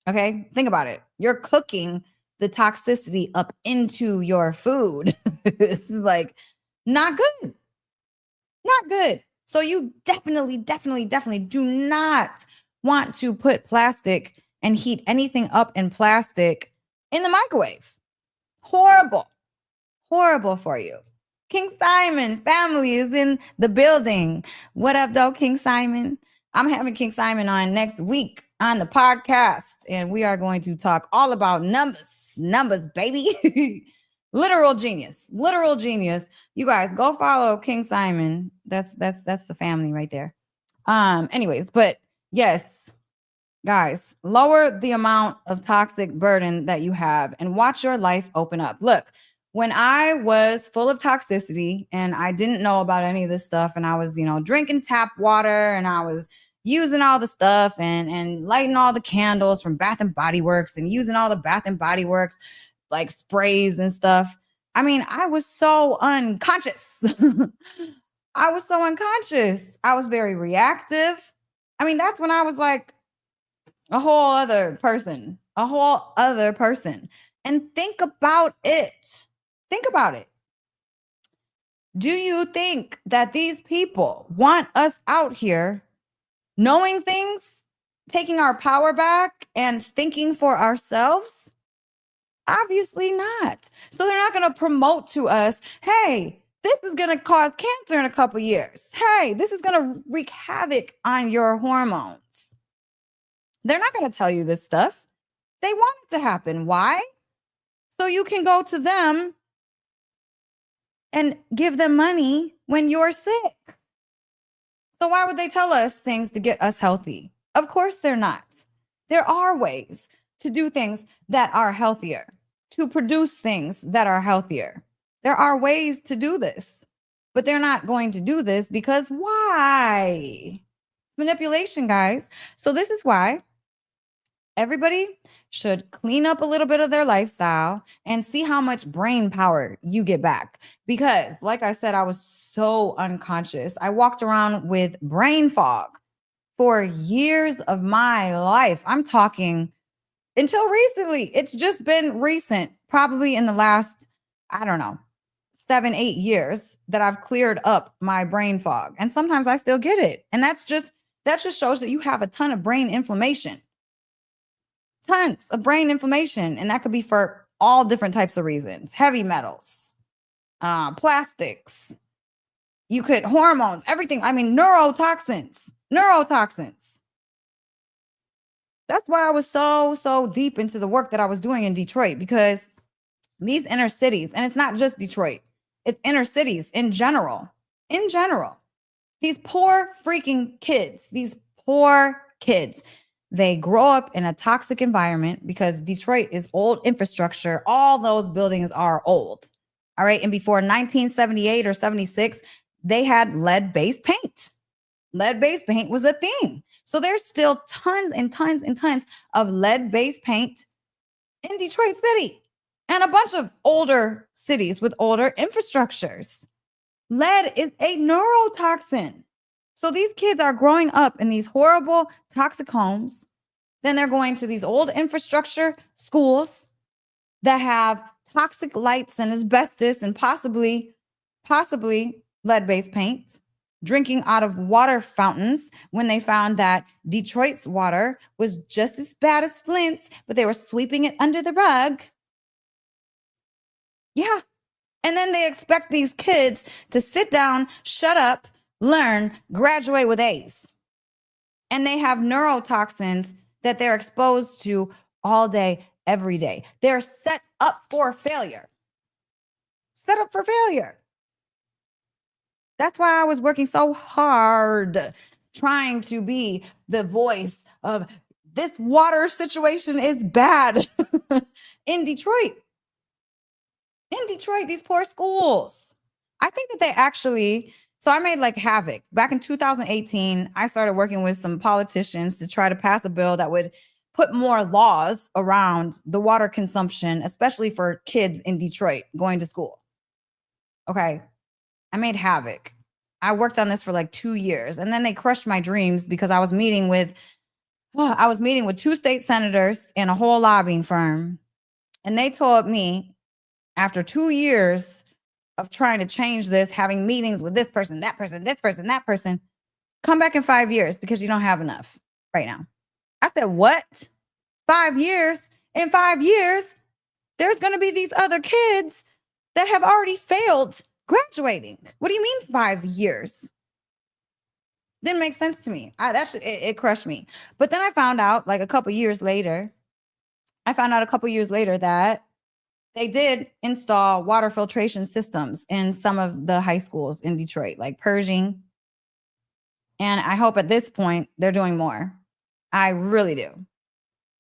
Okay, think about it. You're cooking the toxicity up into your food. This is like not good. Not good. So you definitely do not want to put plastic and heat anything up in plastic in the microwave. Horrible. Horrible for you. King Simon family is in the building. What up, though, King Simon? I'm having King Simon on next week on the podcast, and we are going to talk all about numbers, baby. Literal genius. You guys go follow King Simon. That's the family right there. Anyways, but yes, guys, lower the amount of toxic burden that you have and watch your life open up. Look, when I was full of toxicity and I didn't know about any of this stuff, and I was, drinking tap water and I was using all the stuff and lighting all the candles from Bath and Body Works and using all the Bath and Body Works like sprays and stuff. I mean, I was so unconscious. I was very reactive. I mean, that's when I was like a whole other person. And think about it. Do you think that these people want us out here knowing things, taking our power back, and thinking for ourselves? Obviously not. So they're not going to promote to us, hey, this is going to cause cancer in a couple years. Hey, this is going to wreak havoc on your hormones. They're not going to tell you this stuff. They want it to happen. Why? So you can go to them and give them money when you're sick. So why would they tell us things to get us healthy? Of course they're not. There are ways to do things that are healthier, to produce things that are healthier. There are ways to do this, but they're not going to do this because why? It's manipulation, guys. So this is why everybody should clean up a little bit of their lifestyle and see how much brain power you get back. Because, like I said, I was so unconscious. I walked around with brain fog for years of my life. I'm talking until recently. It's just been recent, probably in the last, I don't know, 7-8 years that I've cleared up my brain fog. And sometimes I still get it. And that just shows that you have a ton of brain inflammation. Tons of brain inflammation. And that could be for all different types of reasons. Heavy metals, plastics, you could hormones, everything. I mean, neurotoxins. That's why I was so deep into the work that I was doing in Detroit, because these inner cities, and it's not just Detroit, it's inner cities in general, these poor freaking kids, they grow up in a toxic environment because Detroit is old infrastructure. All those buildings are old. All right. And before 1978 or 76, they had lead-based paint. Lead-based paint was a thing. So there's still tons and tons and tons of lead-based paint in Detroit City and a bunch of older cities with older infrastructures. Lead is a neurotoxin. So these kids are growing up in these horrible toxic homes. Then they're going to these old infrastructure schools that have toxic lights and asbestos and possibly lead-based paint, drinking out of water fountains when they found that Detroit's water was just as bad as Flint's, but they were sweeping it under the rug. Yeah. And then they expect these kids to sit down, shut up, learn, graduate with A's. And they have neurotoxins that they're exposed to all day, every day. They're set up for failure. That's why I was working so hard trying to be the voice of this water situation is bad in Detroit. These poor schools. I think that they actually, so I made like havoc. Back in 2018, I started working with some politicians to try to pass a bill that would put more laws around the water consumption, especially for kids in Detroit going to school. Okay. I made havoc. I worked on this for like 2 years, and then they crushed my dreams because I was meeting with 2 state senators and a whole lobbying firm. And they told me after 2 years of trying to change this, having meetings with this person, that person, this person, that person, come back in 5 years because you don't have enough right now. I said, what? 5 years? In 5 years, there's going to be these other kids that have already failed graduating. What do you mean 5 years? Didn't make sense to me. It crushed me. But then I found out like a couple years later that they did install water filtration systems in some of the high schools in Detroit, like purging. And I hope at this point they're doing more. I really do.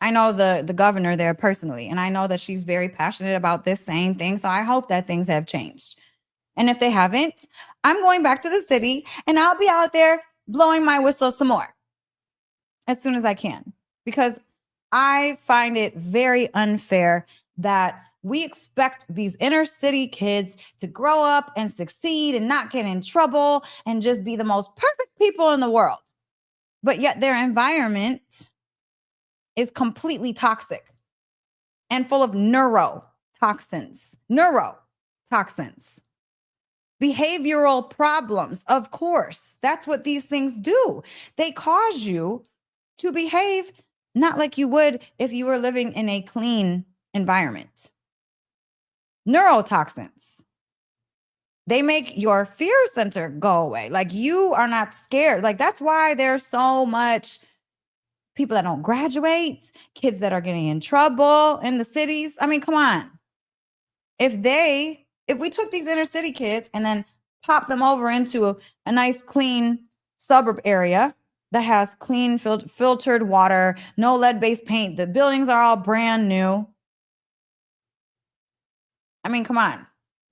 I know the governor there personally, and I know that she's very passionate about this same thing. So I hope that things have changed. And if they haven't, I'm going back to the city and I'll be out there blowing my whistle some more as soon as I can, because I find it very unfair that we expect these inner city kids to grow up and succeed and not get in trouble and just be the most perfect people in the world. But yet their environment is completely toxic and full of neurotoxins. Behavioral problems, of course. That's what these things do. They cause you to behave not like you would if you were living in a clean environment. Neurotoxins. They make your fear center go away. Like you are not scared. Like that's why there's so much people that don't graduate, kids that are getting in trouble in the cities. I mean, come on. If we took these inner city kids and then popped them over into a nice clean suburb area that has clean filtered water, no lead-based paint, the buildings are all brand new. I mean, come on.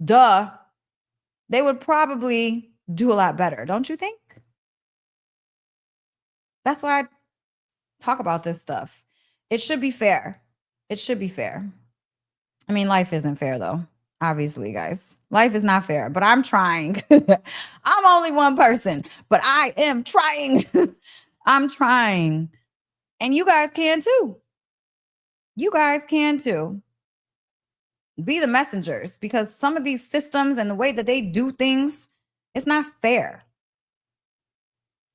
Duh. They would probably do a lot better, don't you think? That's why I talk about this stuff. It should be fair. It should be fair. I mean, life isn't fair though. Obviously, guys. Life is not fair, but I'm trying. I'm only one person, but I am trying. I'm trying. And you guys can too. You guys can too. Be the messengers, because some of these systems and the way that they do things, it's not fair.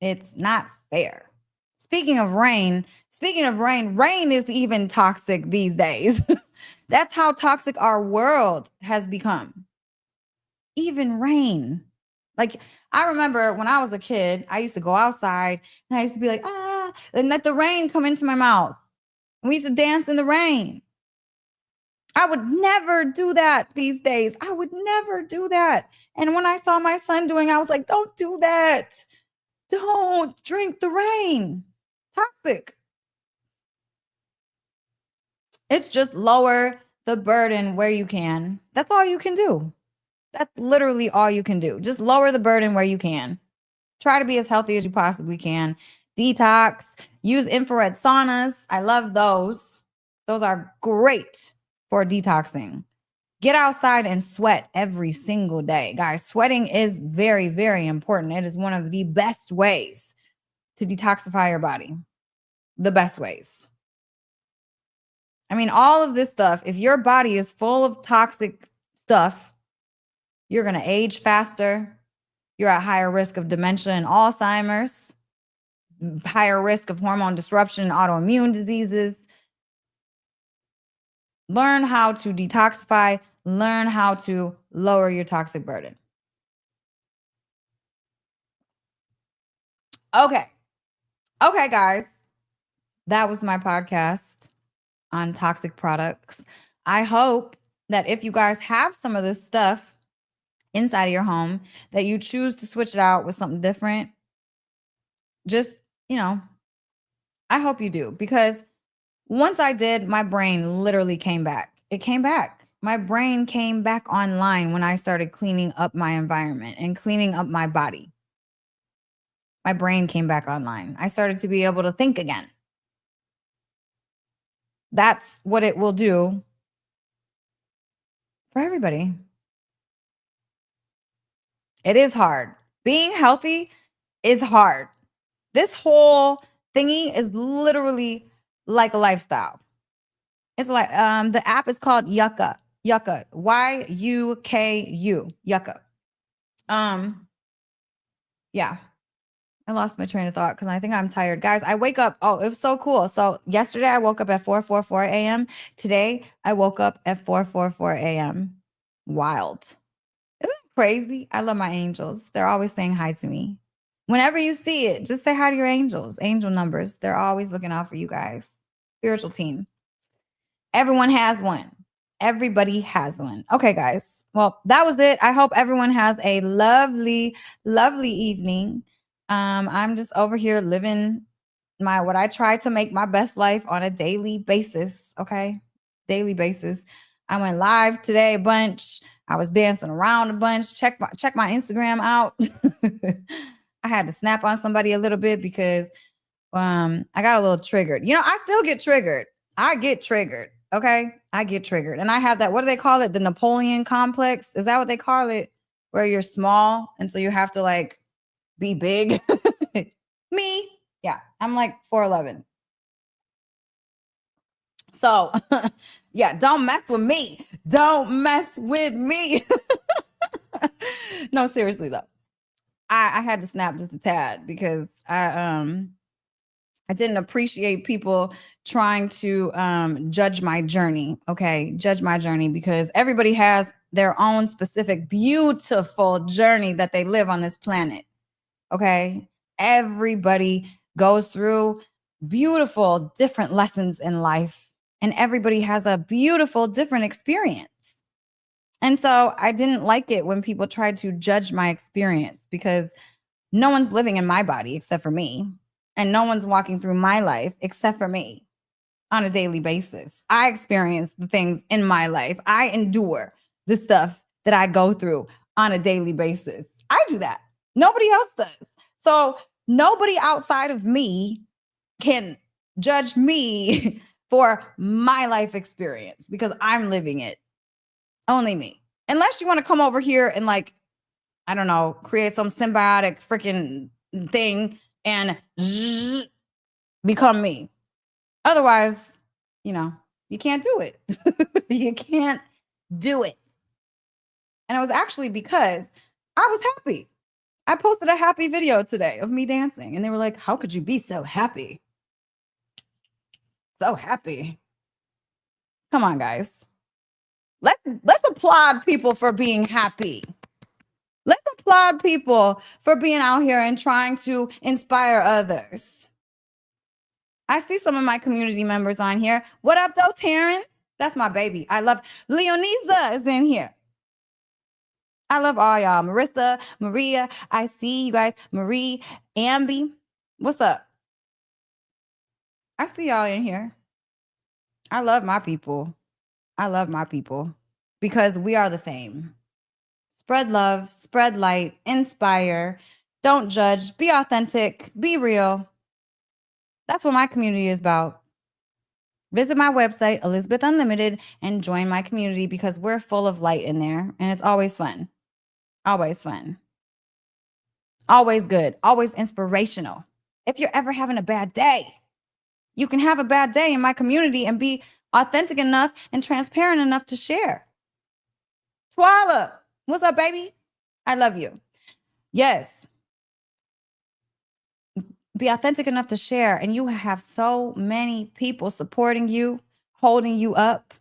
It's not fair. Speaking of rain, rain is even toxic these days. That's how toxic our world has become. Even rain. Like, I remember when I was a kid, I used to go outside and I used to be like, and let the rain come into my mouth. And we used to dance in the rain. I would never do that these days. I would never do that. And when I saw my son doing, I was like, don't do that. Don't drink the rain. Toxic. It's just lower the burden where you can. That's all you can do. That's literally all you can do. Just lower the burden where you can. Try to be as healthy as you possibly can. Detox. Use infrared saunas. I love those. Those are great for detoxing. Get outside and sweat every single day. Guys, sweating is very, very important. It is one of the best ways to detoxify your body. The best ways. I mean, all of this stuff, if your body is full of toxic stuff, you're going to age faster. You're at higher risk of dementia and Alzheimer's, higher risk of hormone disruption, autoimmune diseases. Learn how to detoxify. Learn how to lower your toxic burden. Okay, guys. That was my podcast on toxic products. I hope that if you guys have some of this stuff inside of your home, that you choose to switch it out with something different. Just, I hope you do, because once I did, my brain literally came back. It came back. My brain came back online when I started cleaning up my environment and cleaning up my body. My brain came back online. I started to be able to think again. That's what it will do for everybody. It is hard. Being healthy is hard. This whole thingy is literally like a lifestyle. It's like the app is called Yucca. Yucca. YUKU. Yucca. Yeah. I lost my train of thought because I think I'm tired. Guys, I wake up. Oh, it was so cool. So yesterday I woke up at 4:44 a.m. Today I woke up at 4:44 a.m. Wild. Isn't it crazy? I love my angels. They're always saying hi to me. Whenever you see it, just say hi to your angels. Angel numbers. They're always looking out for you guys. Spiritual team. Everyone has one. Everybody has one. Okay, guys. Well, that was it. I hope everyone has a lovely, lovely evening. I'm just over here living what I try to make my best life on a daily basis. Okay. Daily basis. I went live today a bunch. I was dancing around a bunch. Check my Instagram out. I had to snap on somebody a little bit because I got a little triggered. I still get triggered. I get triggered. Okay. I get triggered. And I have that, what do they call it? The Napoleon complex. Is that what they call it? Where you're small. And so you have to be big. Me. Yeah. I'm like 4'11". So yeah, don't mess with me. Don't mess with me. No, seriously though. I had to snap just a tad because I I didn't appreciate people trying to judge my journey. Okay. Judge my journey, because everybody has their own specific, beautiful journey that they live on this planet. Okay. Everybody goes through beautiful, different lessons in life, and everybody has a beautiful, different experience. And so I didn't like it when people tried to judge my experience, because no one's living in my body except for me. And no one's walking through my life except for me on a daily basis. I experience the things in my life. I endure the stuff that I go through on a daily basis. I do that. Nobody else does. So nobody outside of me can judge me for my life experience, because I'm living it. Only me. Unless you want to come over here and, like, I don't know, create some symbiotic freaking thing and become me. Otherwise, you can't do it. You can't do it. And it was actually because I was happy. I posted a happy video today of me dancing, and they were like, how could you be so happy? So happy. Come on, guys. Let's applaud people for being happy. Let's applaud people for being out here and trying to inspire others. I see some of my community members on here. What up, though, Taryn? That's my baby. I love Leonisa is in here. I love all y'all. Marissa, Maria, I see you guys. Marie, Ambi, what's up? I see y'all in here. I love my people. I love my people, because we are the same. Spread love, spread light, inspire, don't judge, be authentic, be real. That's what my community is about. Visit my website, Elisabeth Unlimited, and join my community, because we're full of light in there, and it's always fun. Always fun. Always good. Always inspirational. If you're ever having a bad day, you can have a bad day in my community and be authentic enough and transparent enough to share. Twala, what's up, baby? I love you. Yes. Be authentic enough to share, and you have so many people supporting you, holding you up.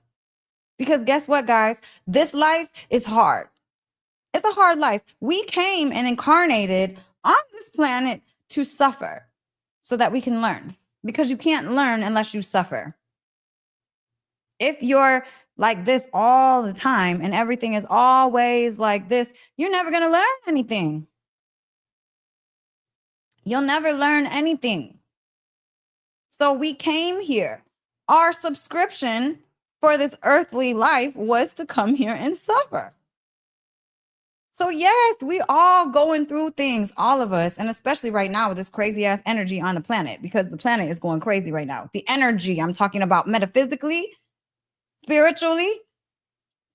Because guess what, guys? This life is hard. It's a hard life. We came and incarnated on this planet to suffer so that we can learn, because you can't learn unless you suffer. If you're like this all the time and everything is always like this, you're never going to learn anything. You'll never learn anything. So we came here. Our subscription for this earthly life was to come here and suffer. So yes, we all going through things, all of us, and especially right now with this crazy ass energy on the planet, because the planet is going crazy right now. The energy I'm talking about metaphysically, spiritually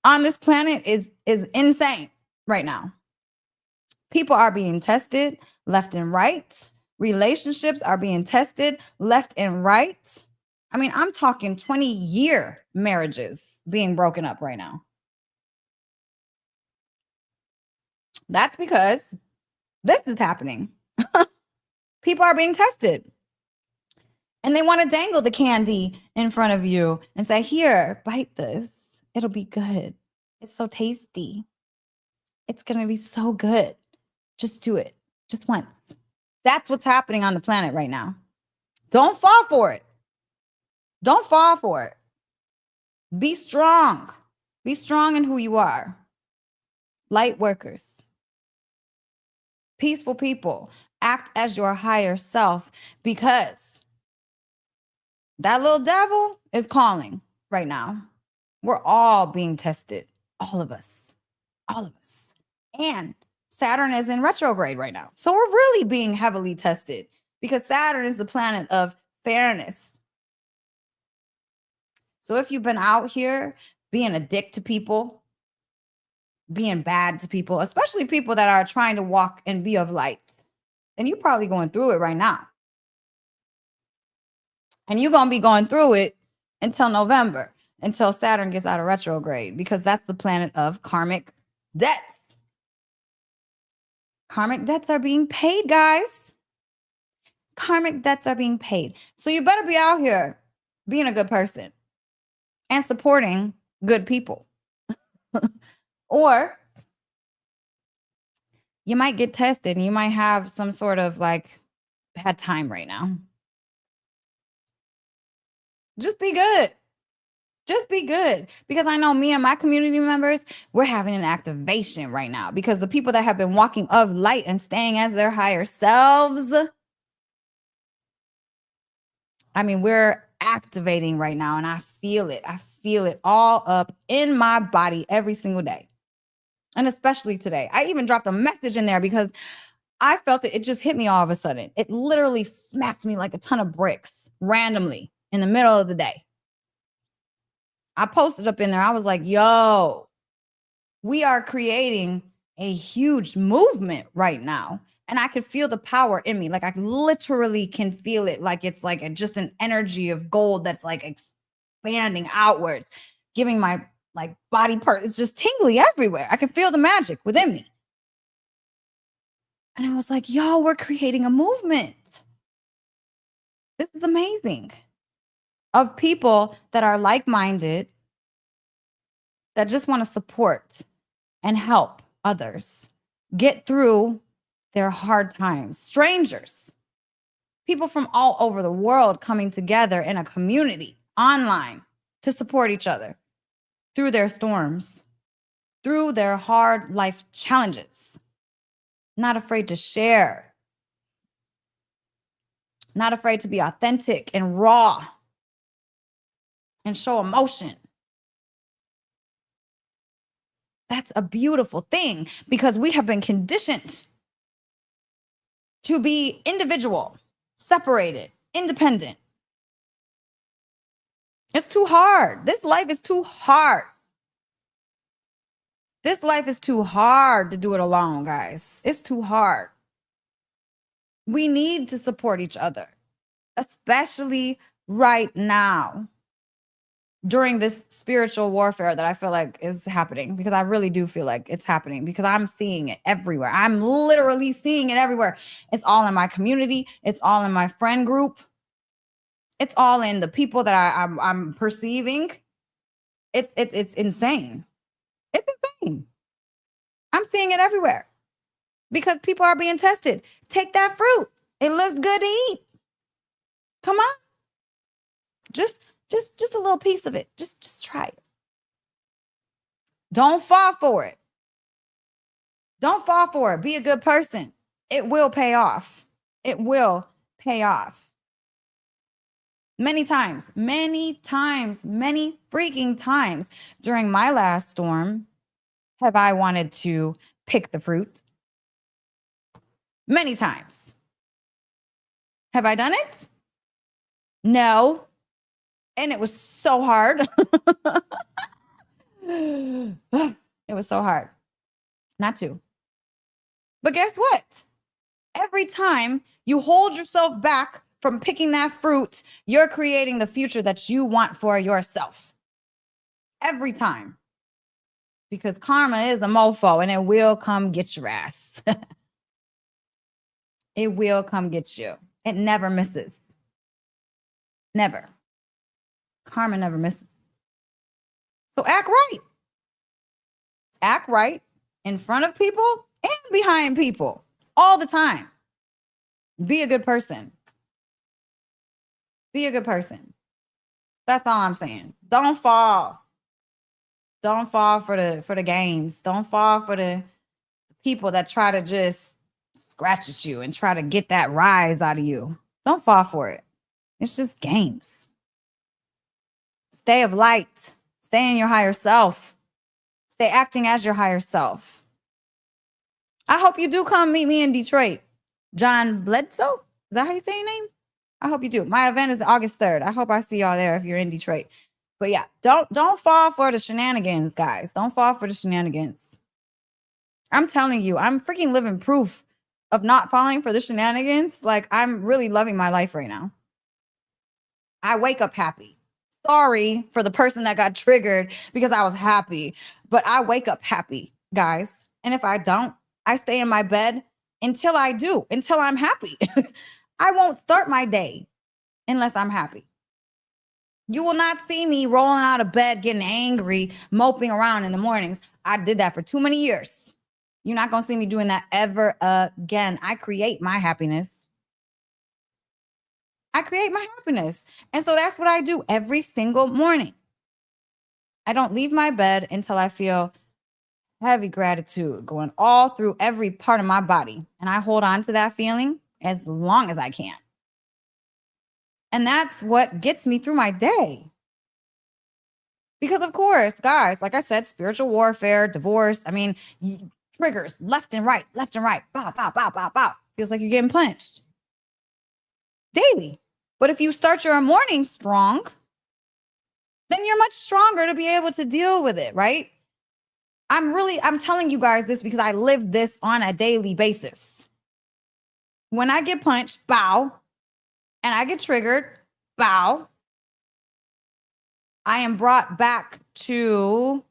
on this planet is insane right now. People are being tested left and right. Relationships are being tested left and right. I mean, I'm talking 20-year marriages being broken up right now. That's because this is happening. People are being tested. And they want to dangle the candy in front of you and say, here, bite this. It'll be good. It's so tasty. It's going to be so good. Just do it. Just once. That's what's happening on the planet right now. Don't fall for it. Don't fall for it. Be strong. Be strong in who you are. Light workers. Peaceful people. Act as your higher self, because that little devil is calling right now. We're all being tested. All of us. All of us. And Saturn is in retrograde right now. So we're really being heavily tested, because Saturn is the planet of fairness. So if you've been out here being a dick to people, being bad to people, especially people that are trying to walk and be of light, then you're probably going through it right now. And you're going to be going through it until November, until Saturn gets out of retrograde, because that's the planet of karmic debts. Karmic debts are being paid, guys. Karmic debts are being paid. So you better be out here being a good person and supporting good people. Or you might get tested and you might have some sort of like bad time right now. Just be good. Just be good. Because I know me and my community members, we're having an activation right now because the people that have been walking of light and staying as their higher selves, I mean, we're activating right now and I feel it. I feel it all up in my body every single day. And especially today. I even dropped a message in there because I felt it. It just hit me all of a sudden. It literally smacked me like a ton of bricks randomly in the middle of the day. I posted up in there. I was like, yo, we are creating a huge movement right now. And I could feel the power in me. Like I literally can feel it. Like it's like just an energy of gold that's like expanding outwards, giving my like body part. It's just tingly everywhere. I can feel the magic within me. And I was like, yo, we're creating a movement. This is amazing. Of people that are like-minded, that just want to support and help others get through their hard times. Strangers, people from all over the world coming together in a community online to support each other through their storms, through their hard life challenges. Not afraid to share, not afraid to be authentic and raw and show emotion. That's a beautiful thing because we have been conditioned to be individual, separated, independent. It's too hard. This life is too hard. This life is too hard to do it alone, guys. It's too hard. We need to support each other, especially right now during this spiritual warfare that I feel like is happening, because I really do feel like it's happening because I'm seeing it everywhere. I'm literally seeing it everywhere. It's all in my community. It's all in my friend group. It's all in the people that I'm perceiving. It's insane. It's insane. I'm seeing it everywhere because people are being tested. Take that fruit. It looks good to eat. Come on. Just a little piece of it. Just try it. Don't fall for it. Don't fall for it. Be a good person. It will pay off. It will pay off. Many times, many freaking times during my last storm have I wanted to pick the fruit. Many times. Have I done it? No. And it was so hard. It was so hard not to. But guess what? Every time you hold yourself back from picking that fruit, you're creating the future that you want for yourself. Every time. Because karma is a mofo and it will come get your ass. It will come get you. It never misses. Never. Karma never misses. So act right. Act right in front of people and behind people all the time. Be a good person. Be a good person. That's all I'm saying. Don't fall. Don't fall for the games. Don't fall for the people that try to just scratch at you and try to get that rise out of you. Don't fall for it. It's just games. Stay of light. Stay in your higher self. Stay acting as your higher self. I hope you do come meet me in Detroit. John Bledsoe? Is that how you say your name? I hope you do. My event is August 3rd. I hope I see y'all there if you're in Detroit. But yeah, don't fall for the shenanigans, guys. Don't fall for the shenanigans. I'm telling you, I'm freaking living proof of not falling for the shenanigans. Like, I'm really loving my life right now. I wake up happy. Sorry for the person that got triggered because I was happy, but I wake up happy, guys. And if I don't, I stay in my bed until I do, until I'm happy. I won't start my day unless I'm happy. You will not see me rolling out of bed, getting angry, moping around in the mornings. I did that for too many years. You're not going to see me doing that ever again. I create my happiness. I create my happiness. And so that's what I do every single morning. I don't leave my bed until I feel heavy gratitude going all through every part of my body. And I hold on to that feeling as long as I can. And that's what gets me through my day. Because of course, guys, like I said, spiritual warfare, divorce, triggers left and right, bow, bow, bow, bow, bow. Feels like you're getting punched daily. But if you start your morning strong, then you're much stronger to be able to deal with it, right? I'm telling you guys this because I live this on a daily basis. When I get punched, bow, and I get triggered, bow, I am brought back to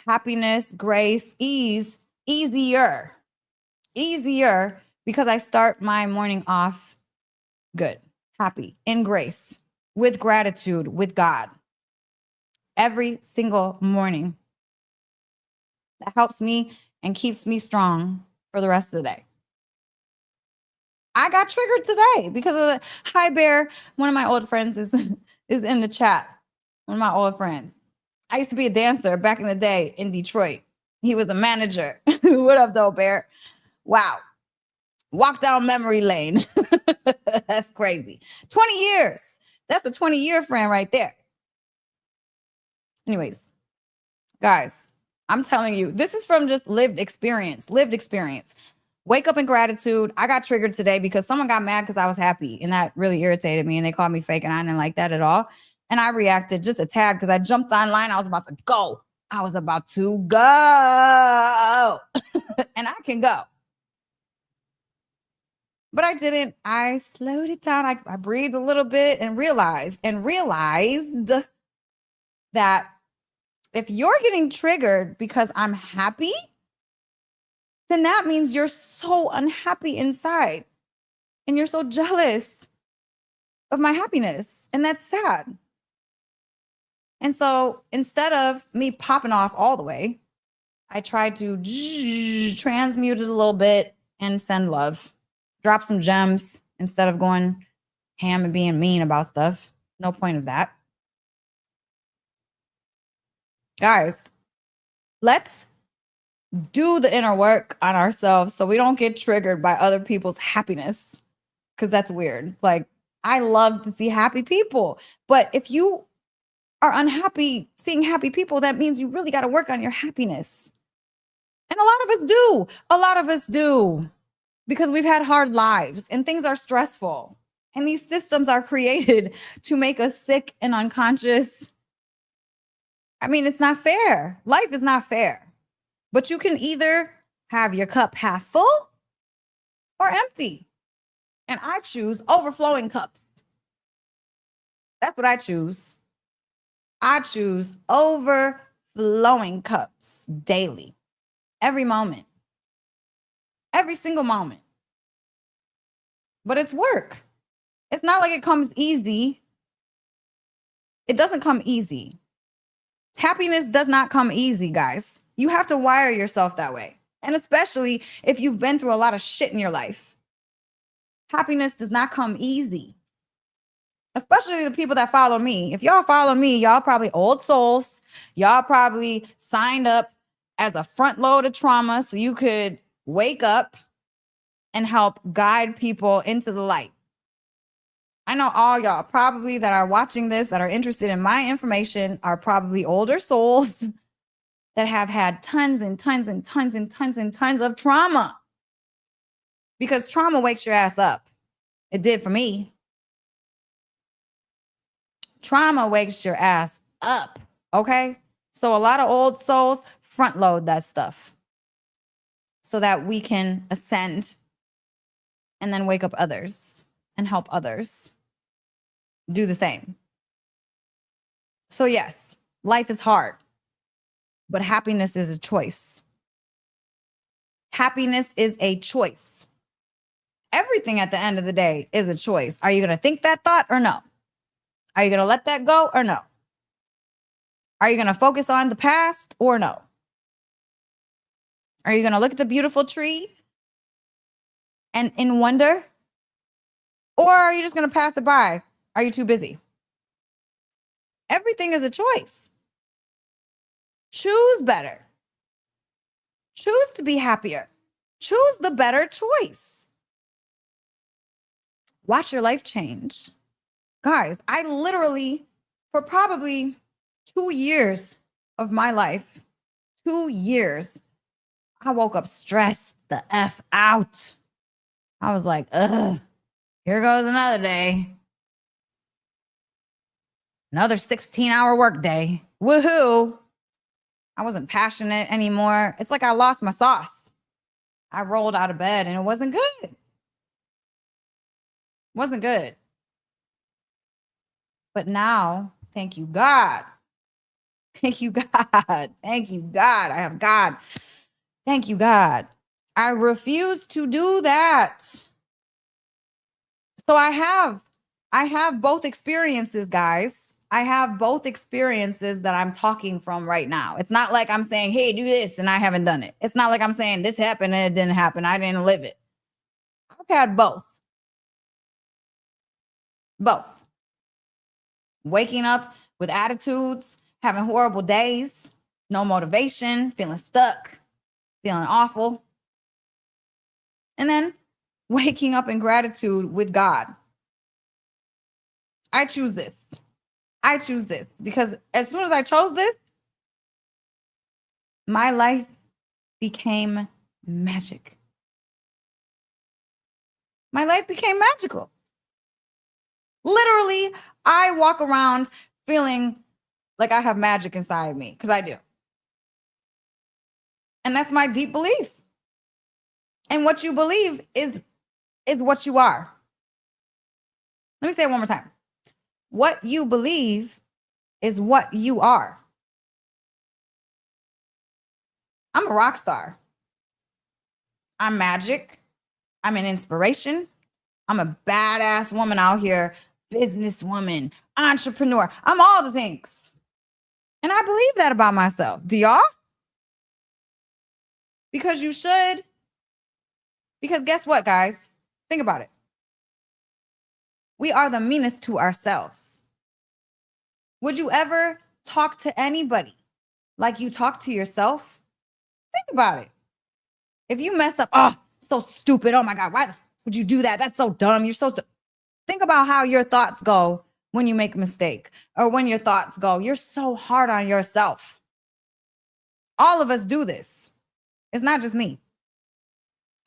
happiness, grace, ease, easier because I start my morning off good, happy, in grace, with gratitude, with God. Every single morning. That helps me and keeps me strong for the rest of the day. I got triggered today because of the Hi Bear. One of my old friends is in the chat. One of my old friends. I used to be a dancer back in the day in Detroit. He was a manager. What up, though, Bear? Wow. Walk down memory lane. That's crazy. 20 years. That's a 20-year friend right there. Anyways, guys, I'm telling you, this is from just lived experience. Wake up in gratitude. I got triggered today because someone got mad because I was happy, and that really irritated me, and they called me fake, and I didn't like that at all. And I reacted just a tad because I jumped online. I was about to go. And I can go. But I didn't. I slowed it down. I breathed a little bit and realized that if you're getting triggered because I'm happy, then that means you're so unhappy inside and you're so jealous of my happiness. And that's sad. And so instead of me popping off all the way, I tried to transmute it a little bit and send love. Drop some gems instead of going ham and being mean about stuff. No point of that. Guys, let's do the inner work on ourselves so we don't get triggered by other people's happiness, because that's weird. Like, I love to see happy people, but if you are unhappy seeing happy people, that means you really got to work on your happiness. And a lot of us do, because we've had hard lives and things are stressful, and these systems are created to make us sick and unconscious. It's not fair. Life is not fair. But you can either have your cup half full or empty. And I choose overflowing cups. That's what I choose. I choose overflowing cups daily, every moment, every single moment. But it's work. It's not like it comes easy. It doesn't come easy. Happiness does not come easy, guys. You have to wire yourself that way. And especially if you've been through a lot of shit in your life. Happiness does not come easy. Especially the people that follow me. If y'all follow me, y'all probably old souls. Y'all probably signed up as a front load of trauma so you could wake up and help guide people into the light. I know all y'all probably that are watching this, that are interested in my information, are probably older souls that have had tons and tons and tons and tons and tons of trauma. Because trauma wakes your ass up. It did for me. Trauma wakes your ass up, okay? So a lot of old souls front load that stuff so that we can ascend and then wake up others and help others do the same. So yes, life is hard, but happiness is a choice. Happiness is a choice. Everything at the end of the day is a choice. Are you going to think that thought or no? Are you going to let that go or no? Are you going to focus on the past or no? Are you going to look at the beautiful tree and in wonder? Or are you just going to pass it by? Are you too busy? Everything is a choice. Choose better. Choose to be happier. Choose the better choice. Watch your life change. Guys, I literally, for probably 2 years of my life, 2 years, I woke up stressed the F out. I was like, ugh, here goes another day. Another 16-hour workday. Woohoo. I wasn't passionate anymore. It's like I lost my sauce. I rolled out of bed and it wasn't good. Wasn't good. But now, thank you, God. Thank you, God. Thank you, God. I have God. Thank you, God. I refuse to do that. So I have both experiences, guys. I have both experiences that I'm talking from right now. It's not like I'm saying, hey, do this, and I haven't done it. It's not like I'm saying this happened and it didn't happen. I didn't live it. I've had both. Both. Waking up with attitudes, having horrible days, no motivation, feeling stuck, feeling awful. And then waking up in gratitude with God. I choose this. I choose this because as soon as I chose this, my life became magic. My life became magical. Literally, I walk around feeling like I have magic inside me because I do. And that's my deep belief. And what you believe is what you are. Let me say it one more time. What you believe is what you are. I'm a rock star. I'm magic. I'm an inspiration. I'm a badass woman out here, businesswoman, entrepreneur. I'm all the things. And I believe that about myself. Do y'all? Because you should. Because guess what, guys? Think about it. We are the meanest to ourselves. Would you ever talk to anybody like you talk to yourself? Think about it. If you mess up, oh, so stupid. Oh my God, why would you do that? That's so dumb. You're so stupid. Think about how your thoughts go when you make a mistake or when your thoughts go. You're so hard on yourself. All of us do this. It's not just me.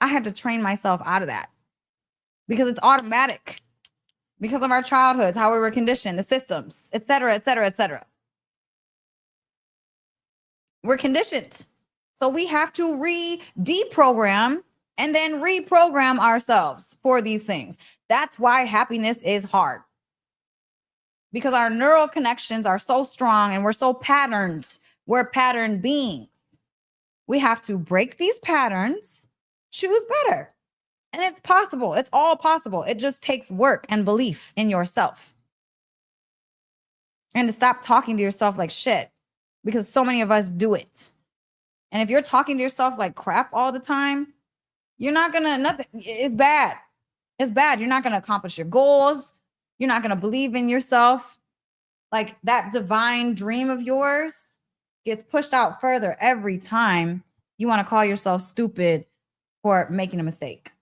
I had to train myself out of that because it's automatic because of our childhoods, how we were conditioned, the systems, et cetera, et cetera, et cetera. We're conditioned. So we have to deprogram and then reprogram ourselves for these things. That's why happiness is hard. Because our neural connections are so strong and we're so patterned. We're pattern beings. We have to break these patterns, choose better. And it's possible. It's all possible. It just takes work and belief in yourself. And to stop talking to yourself like shit, because so many of us do it. And if you're talking to yourself like crap all the time, you're not gonna, nothing, it's bad. It's bad. You're not gonna accomplish your goals. You're not gonna believe in yourself. Like that divine dream of yours gets pushed out further every time you want to call yourself stupid for making a mistake.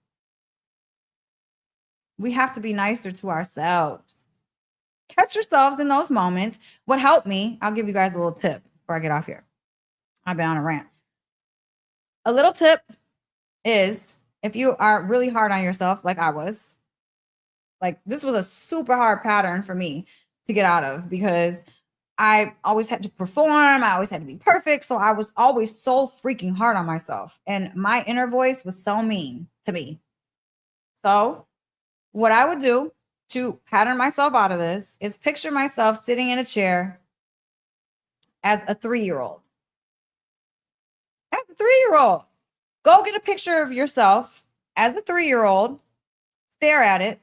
We have to be nicer to ourselves. Catch yourselves in those moments. What helped me, I'll give you guys a little tip before I get off here. I've been on a rant. A little tip is if you are really hard on yourself, like I was, like this was a super hard pattern for me to get out of because I always had to perform. I always had to be perfect. So I was always so freaking hard on myself. And my inner voice was so mean to me. So what I would do to pattern myself out of this is picture myself sitting in a chair as a 3-year-old. As a 3-year-old. Go get a picture of yourself as a 3-year-old stare at it,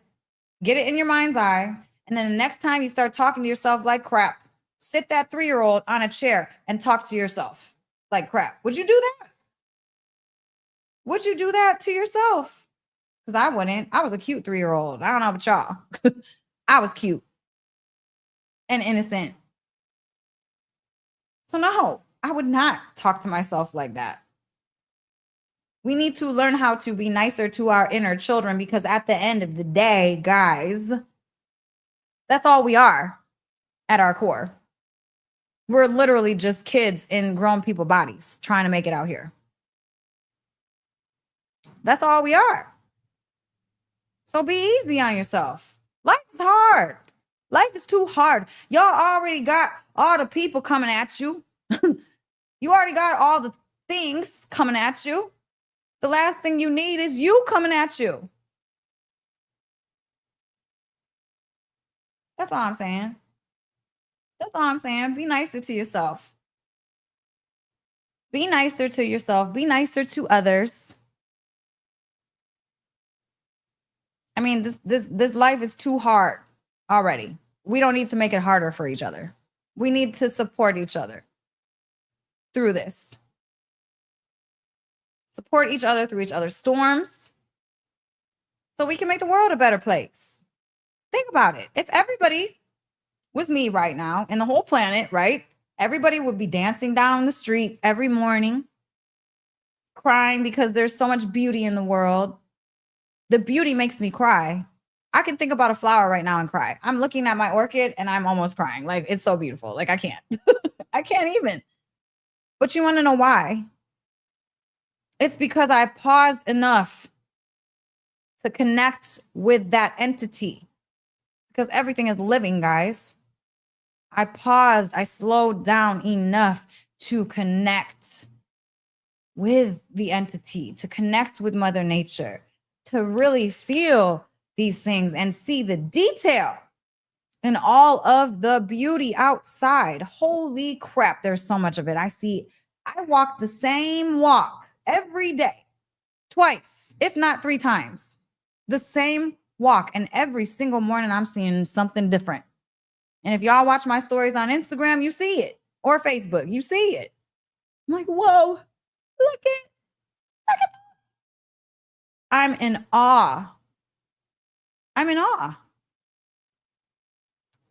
get it in your mind's eye, and then the next time you start talking to yourself like crap, sit that 3-year-old on a chair and talk to yourself like crap. Would you do that? Would you do that to yourself? Because I wouldn't. I was a cute 3-year-old. I don't know about y'all. I was cute and innocent. So no, I would not talk to myself like that. We need to learn how to be nicer to our inner children, because at the end of the day, guys, that's all we are at our core. We're literally just kids in grown people bodies trying to make it out here. That's all we are. So be easy on yourself. Life is hard. Life is too hard. Y'all already got all the people coming at you. You already got all the things coming at you. The last thing you need is you coming at you. That's all I'm saying. That's all I'm saying. Be nicer to yourself. Be nicer to yourself. Be nicer to others. I mean, this life is too hard already. We don't need to make it harder for each other. We need to support each other through this. Support each other through each other's storms so we can make the world a better place. Think about it. If everybody was me right now and the whole planet, right? Everybody would be dancing down the street every morning, crying because there's so much beauty in the world. The beauty makes me cry. I can think about a flower right now and cry. I'm looking at my orchid and I'm almost crying. Like, it's so beautiful. Like, I can't. I can't even. But you want to know why? It's because I paused enough to connect with that entity. Because everything is living, guys. I paused. I slowed down enough to connect with the entity, to connect with Mother Nature, to really feel these things and see the detail in all of the beauty outside. Holy crap, there's so much of it. I walk the same walk every day, twice, if not 3 times, the same walk. And every single morning I'm seeing something different. And if y'all watch my stories on Instagram, you see it, or Facebook, you see it. I'm like, whoa, look at that. I'm in awe. I'm in awe.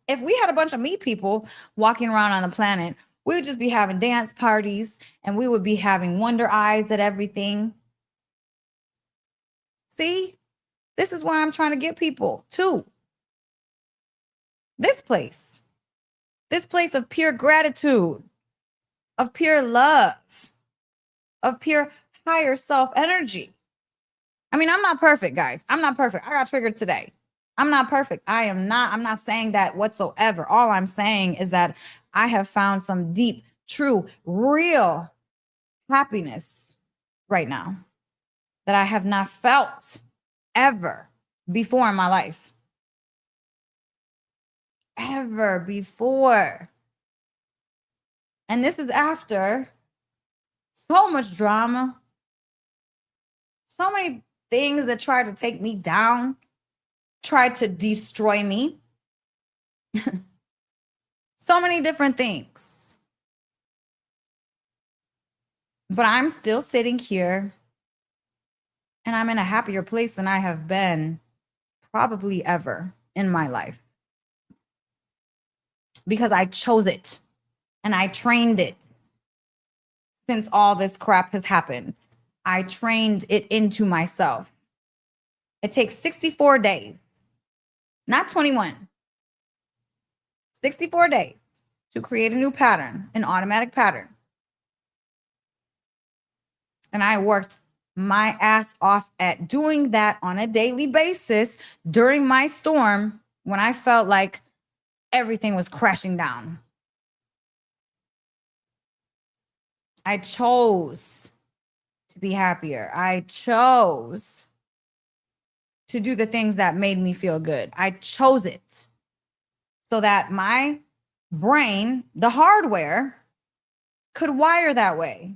If we had a bunch of me people walking around on the planet, we would just be having dance parties and we would be having wonder eyes at everything. See, this is where I'm trying to get people to. This place of pure gratitude, of pure love, of pure higher self energy. I mean, I'm not perfect, guys. I'm not perfect. I got triggered today. I'm not perfect. I'm not saying that whatsoever. All I'm saying is that I have found some deep, true, real happiness right now that I have not felt ever before in my life. Ever before. And this is after so much drama, so many things that tried to take me down, tried to destroy me. So many different things. But I'm still sitting here and I'm in a happier place than I have been probably ever in my life. Because I chose it and I trained it since all this crap has happened. I trained it into myself. It takes 64 days, not 21. 64 days to create a new pattern, an automatic pattern. And I worked my ass off at doing that on a daily basis during my storm when I felt like everything was crashing down. I chose to be happier. I chose to do the things that made me feel good. I chose it so that my brain, the hardware, could wire that way.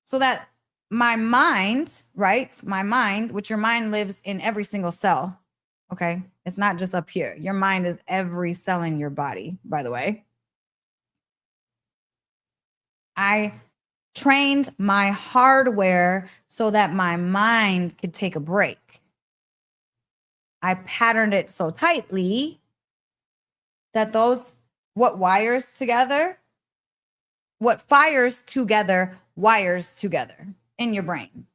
So that my mind, right? My mind, which your mind lives in every single cell. Okay. It's not just up here. Your mind is every cell in your body, by the way. I trained my hardware so that my mind could take a break. I patterned it so tightly that what fires together wires together in your brain.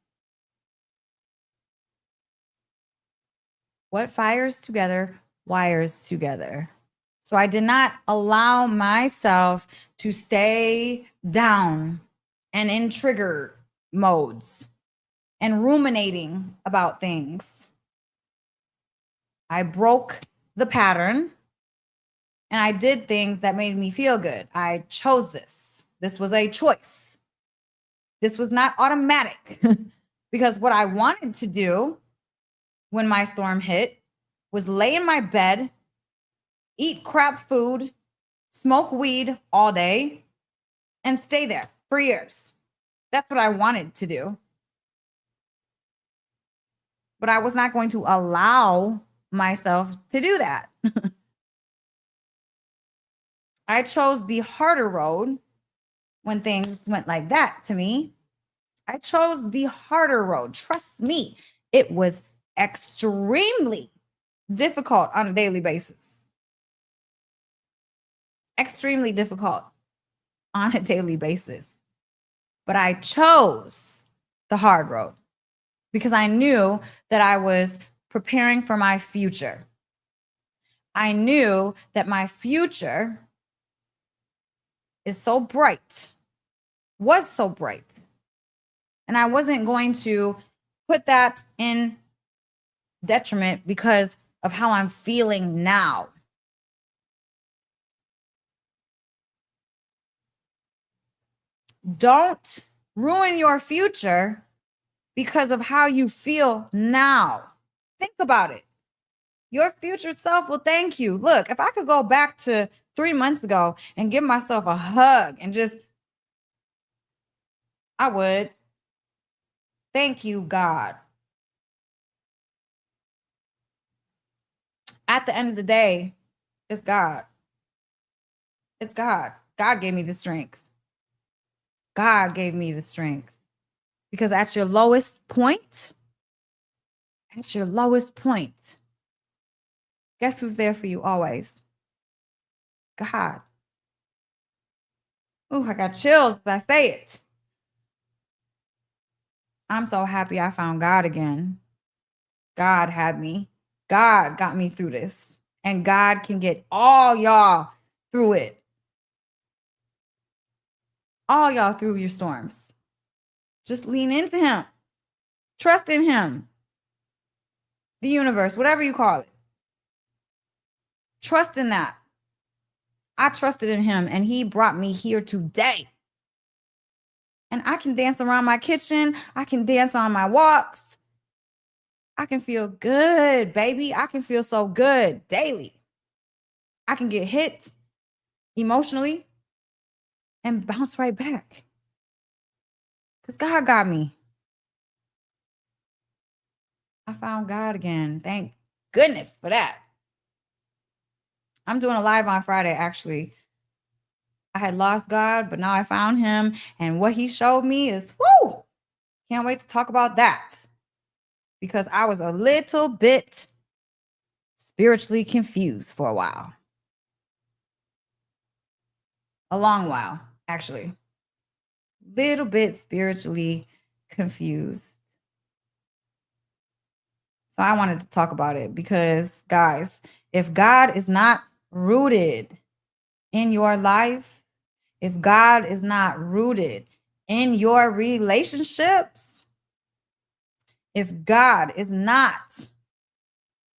What fires together wires together. So I did not allow myself to stay down and in trigger modes and ruminating about things. I broke the pattern and I did things that made me feel good. I chose this. This was a choice. This was not automatic because what I wanted to do when my storm hit was lay in my bed, eat crap food, smoke weed all day, and stay there for years. That's what I wanted to do. But I was not going to allow myself to do that. I chose the harder road when things went like that to me. I chose the harder road. Trust me, it was extremely difficult on a daily basis. Extremely difficult on a daily basis. But I chose the hard road because I knew that I was preparing for my future. I knew that my future is so bright, was so bright. And I wasn't going to put that in detriment because of how I'm feeling now. Don't ruin your future because of how you feel now. Think about it. Your future self will thank you. Look, if I could go back to 3 months ago and give myself a hug and I would. Thank you, God. At the end of the day, it's God. It's God. God gave me the strength. God gave me the strength. Because at your lowest point, guess who's there for you always? God. Ooh, I got chills as I say it. I'm so happy I found God again. God had me. God got me through this. And God can get all y'all through it. All y'all through your storms. Just lean into Him. Trust in Him. The universe, whatever you call it. Trust in that. I trusted in Him and He brought me here today. And I can dance around my kitchen. I can dance on my walks. I can feel good, baby. I can feel so good daily. I can get hit emotionally and bounce right back. Because God got me. I found God again. Thank goodness for that. I'm doing a live on Friday, actually. I had lost God, but now I found Him. And what He showed me is, whoo! Can't wait to talk about that. Because I was a little bit spiritually confused for a while. A long while, actually. Little bit spiritually confused. So I wanted to talk about it because, guys, if God is not rooted in your life, if God is not rooted in your relationships, if God is not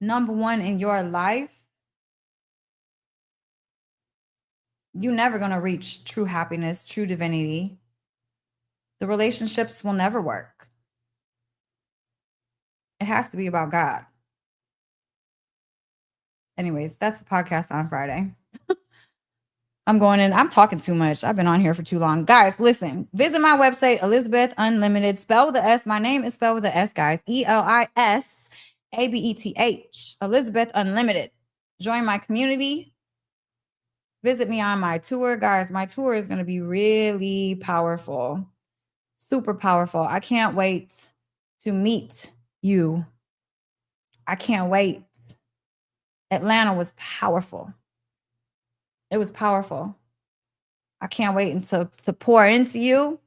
number one in your life, you're never going to reach true happiness, true divinity. The relationships will never work. It has to be about God. Anyways, that's the podcast on Friday. I'm going in. I'm talking too much. I've been on here for too long. Guys, listen, visit my website, Elisabeth Unlimited. Spell with the S. My name is spelled with the S, guys. Elisabeth. Elisabeth Unlimited. Join my community. Visit me on my tour. Guys, my tour is going to be really powerful. Super powerful. I can't wait to meet you. I can't wait. Atlanta was powerful. It was powerful. I can't wait until to pour into you.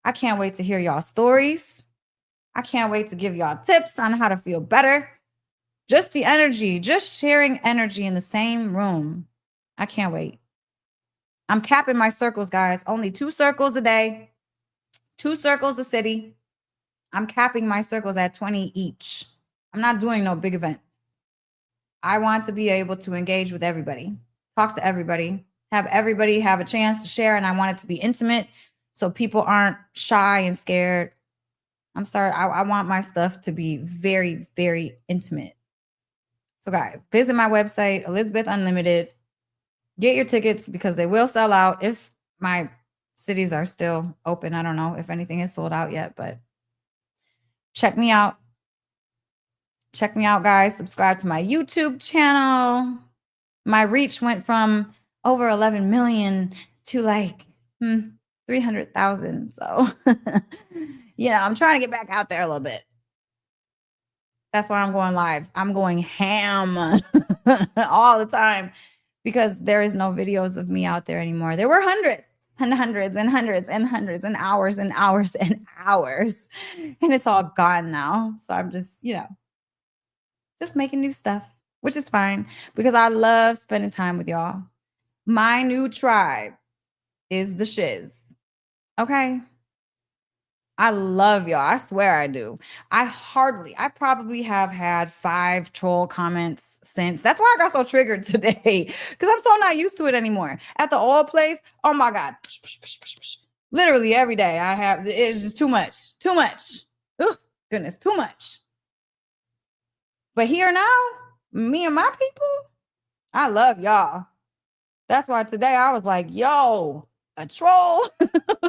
I can't wait to hear y'all stories. I can't wait to give y'all tips on how to feel better. Just the energy, just sharing energy in the same room. I can't wait. I'm capping my circles, guys. Only 2 circles a day, 2 circles a city. I'm capping my circles at 20 each. I'm not doing no big events. I want to be able to engage with everybody, talk to everybody, have everybody have a chance to share. And I want it to be intimate so people aren't shy and scared. I'm sorry. I want my stuff to be very, very intimate. So guys, visit my website, Elisabeth Unlimited. Get your tickets because they will sell out if my cities are still open. I don't know if anything is sold out yet, but check me out. Check me out, guys. Subscribe to my YouTube channel. My reach went from over 11 million to like 300,000. So, I'm trying to get back out there a little bit. That's why I'm going live. I'm going ham all the time because there is no videos of me out there anymore. There were hundreds and hundreds and hundreds and hundreds and hours and hours and hours. And it's all gone now. So I'm just making new stuff, which is fine because I love spending time with y'all. My new tribe is the shiz. Okay. I love y'all. I swear I do. I probably have had 5 troll comments since. That's why I got so triggered today because I'm so not used to it anymore. At the old place, oh my God. Literally every day it's just too much. Too much. Ugh, goodness, too much. But here now, me and my people, I love y'all. That's why today I was like, yo, a troll.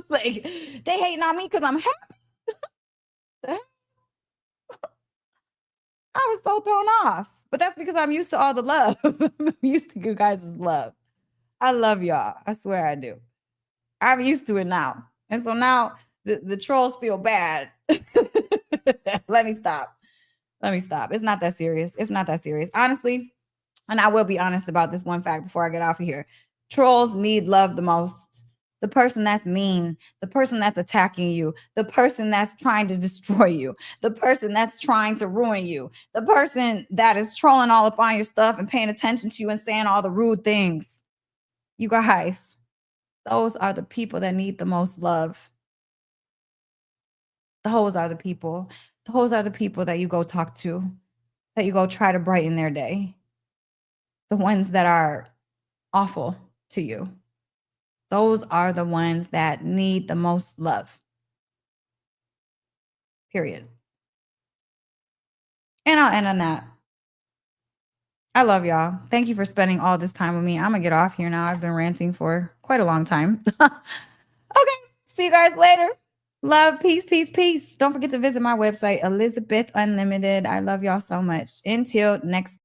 Like, they hating on me because I'm happy. I was so thrown off. But that's because I'm used to all the love. I'm used to you guys' love. I love y'all. I swear I do. I'm used to it now. And so now the trolls feel bad. Let me stop. It's not that serious. It's not that serious. Honestly, and I will be honest about this one fact before I get off of here. Trolls need love the most. The person that's mean, the person that's attacking you, the person that's trying to destroy you, the person that's trying to ruin you, the person that is trolling all up on your stuff and paying attention to you and saying all the rude things. You guys, those are the people that need the most love. Those are the people. Those are the people that you go talk to, that you go try to brighten their day. The ones that are awful to you. Those are the ones that need the most love. Period. And I'll end on that. I love y'all. Thank you for spending all this time with me. I'm going to get off here now. I've been ranting for quite a long time. Okay. See you guys later. Love, peace, peace, peace. Don't forget to visit my website, Elisabeth Unlimited. I love y'all so much. Until next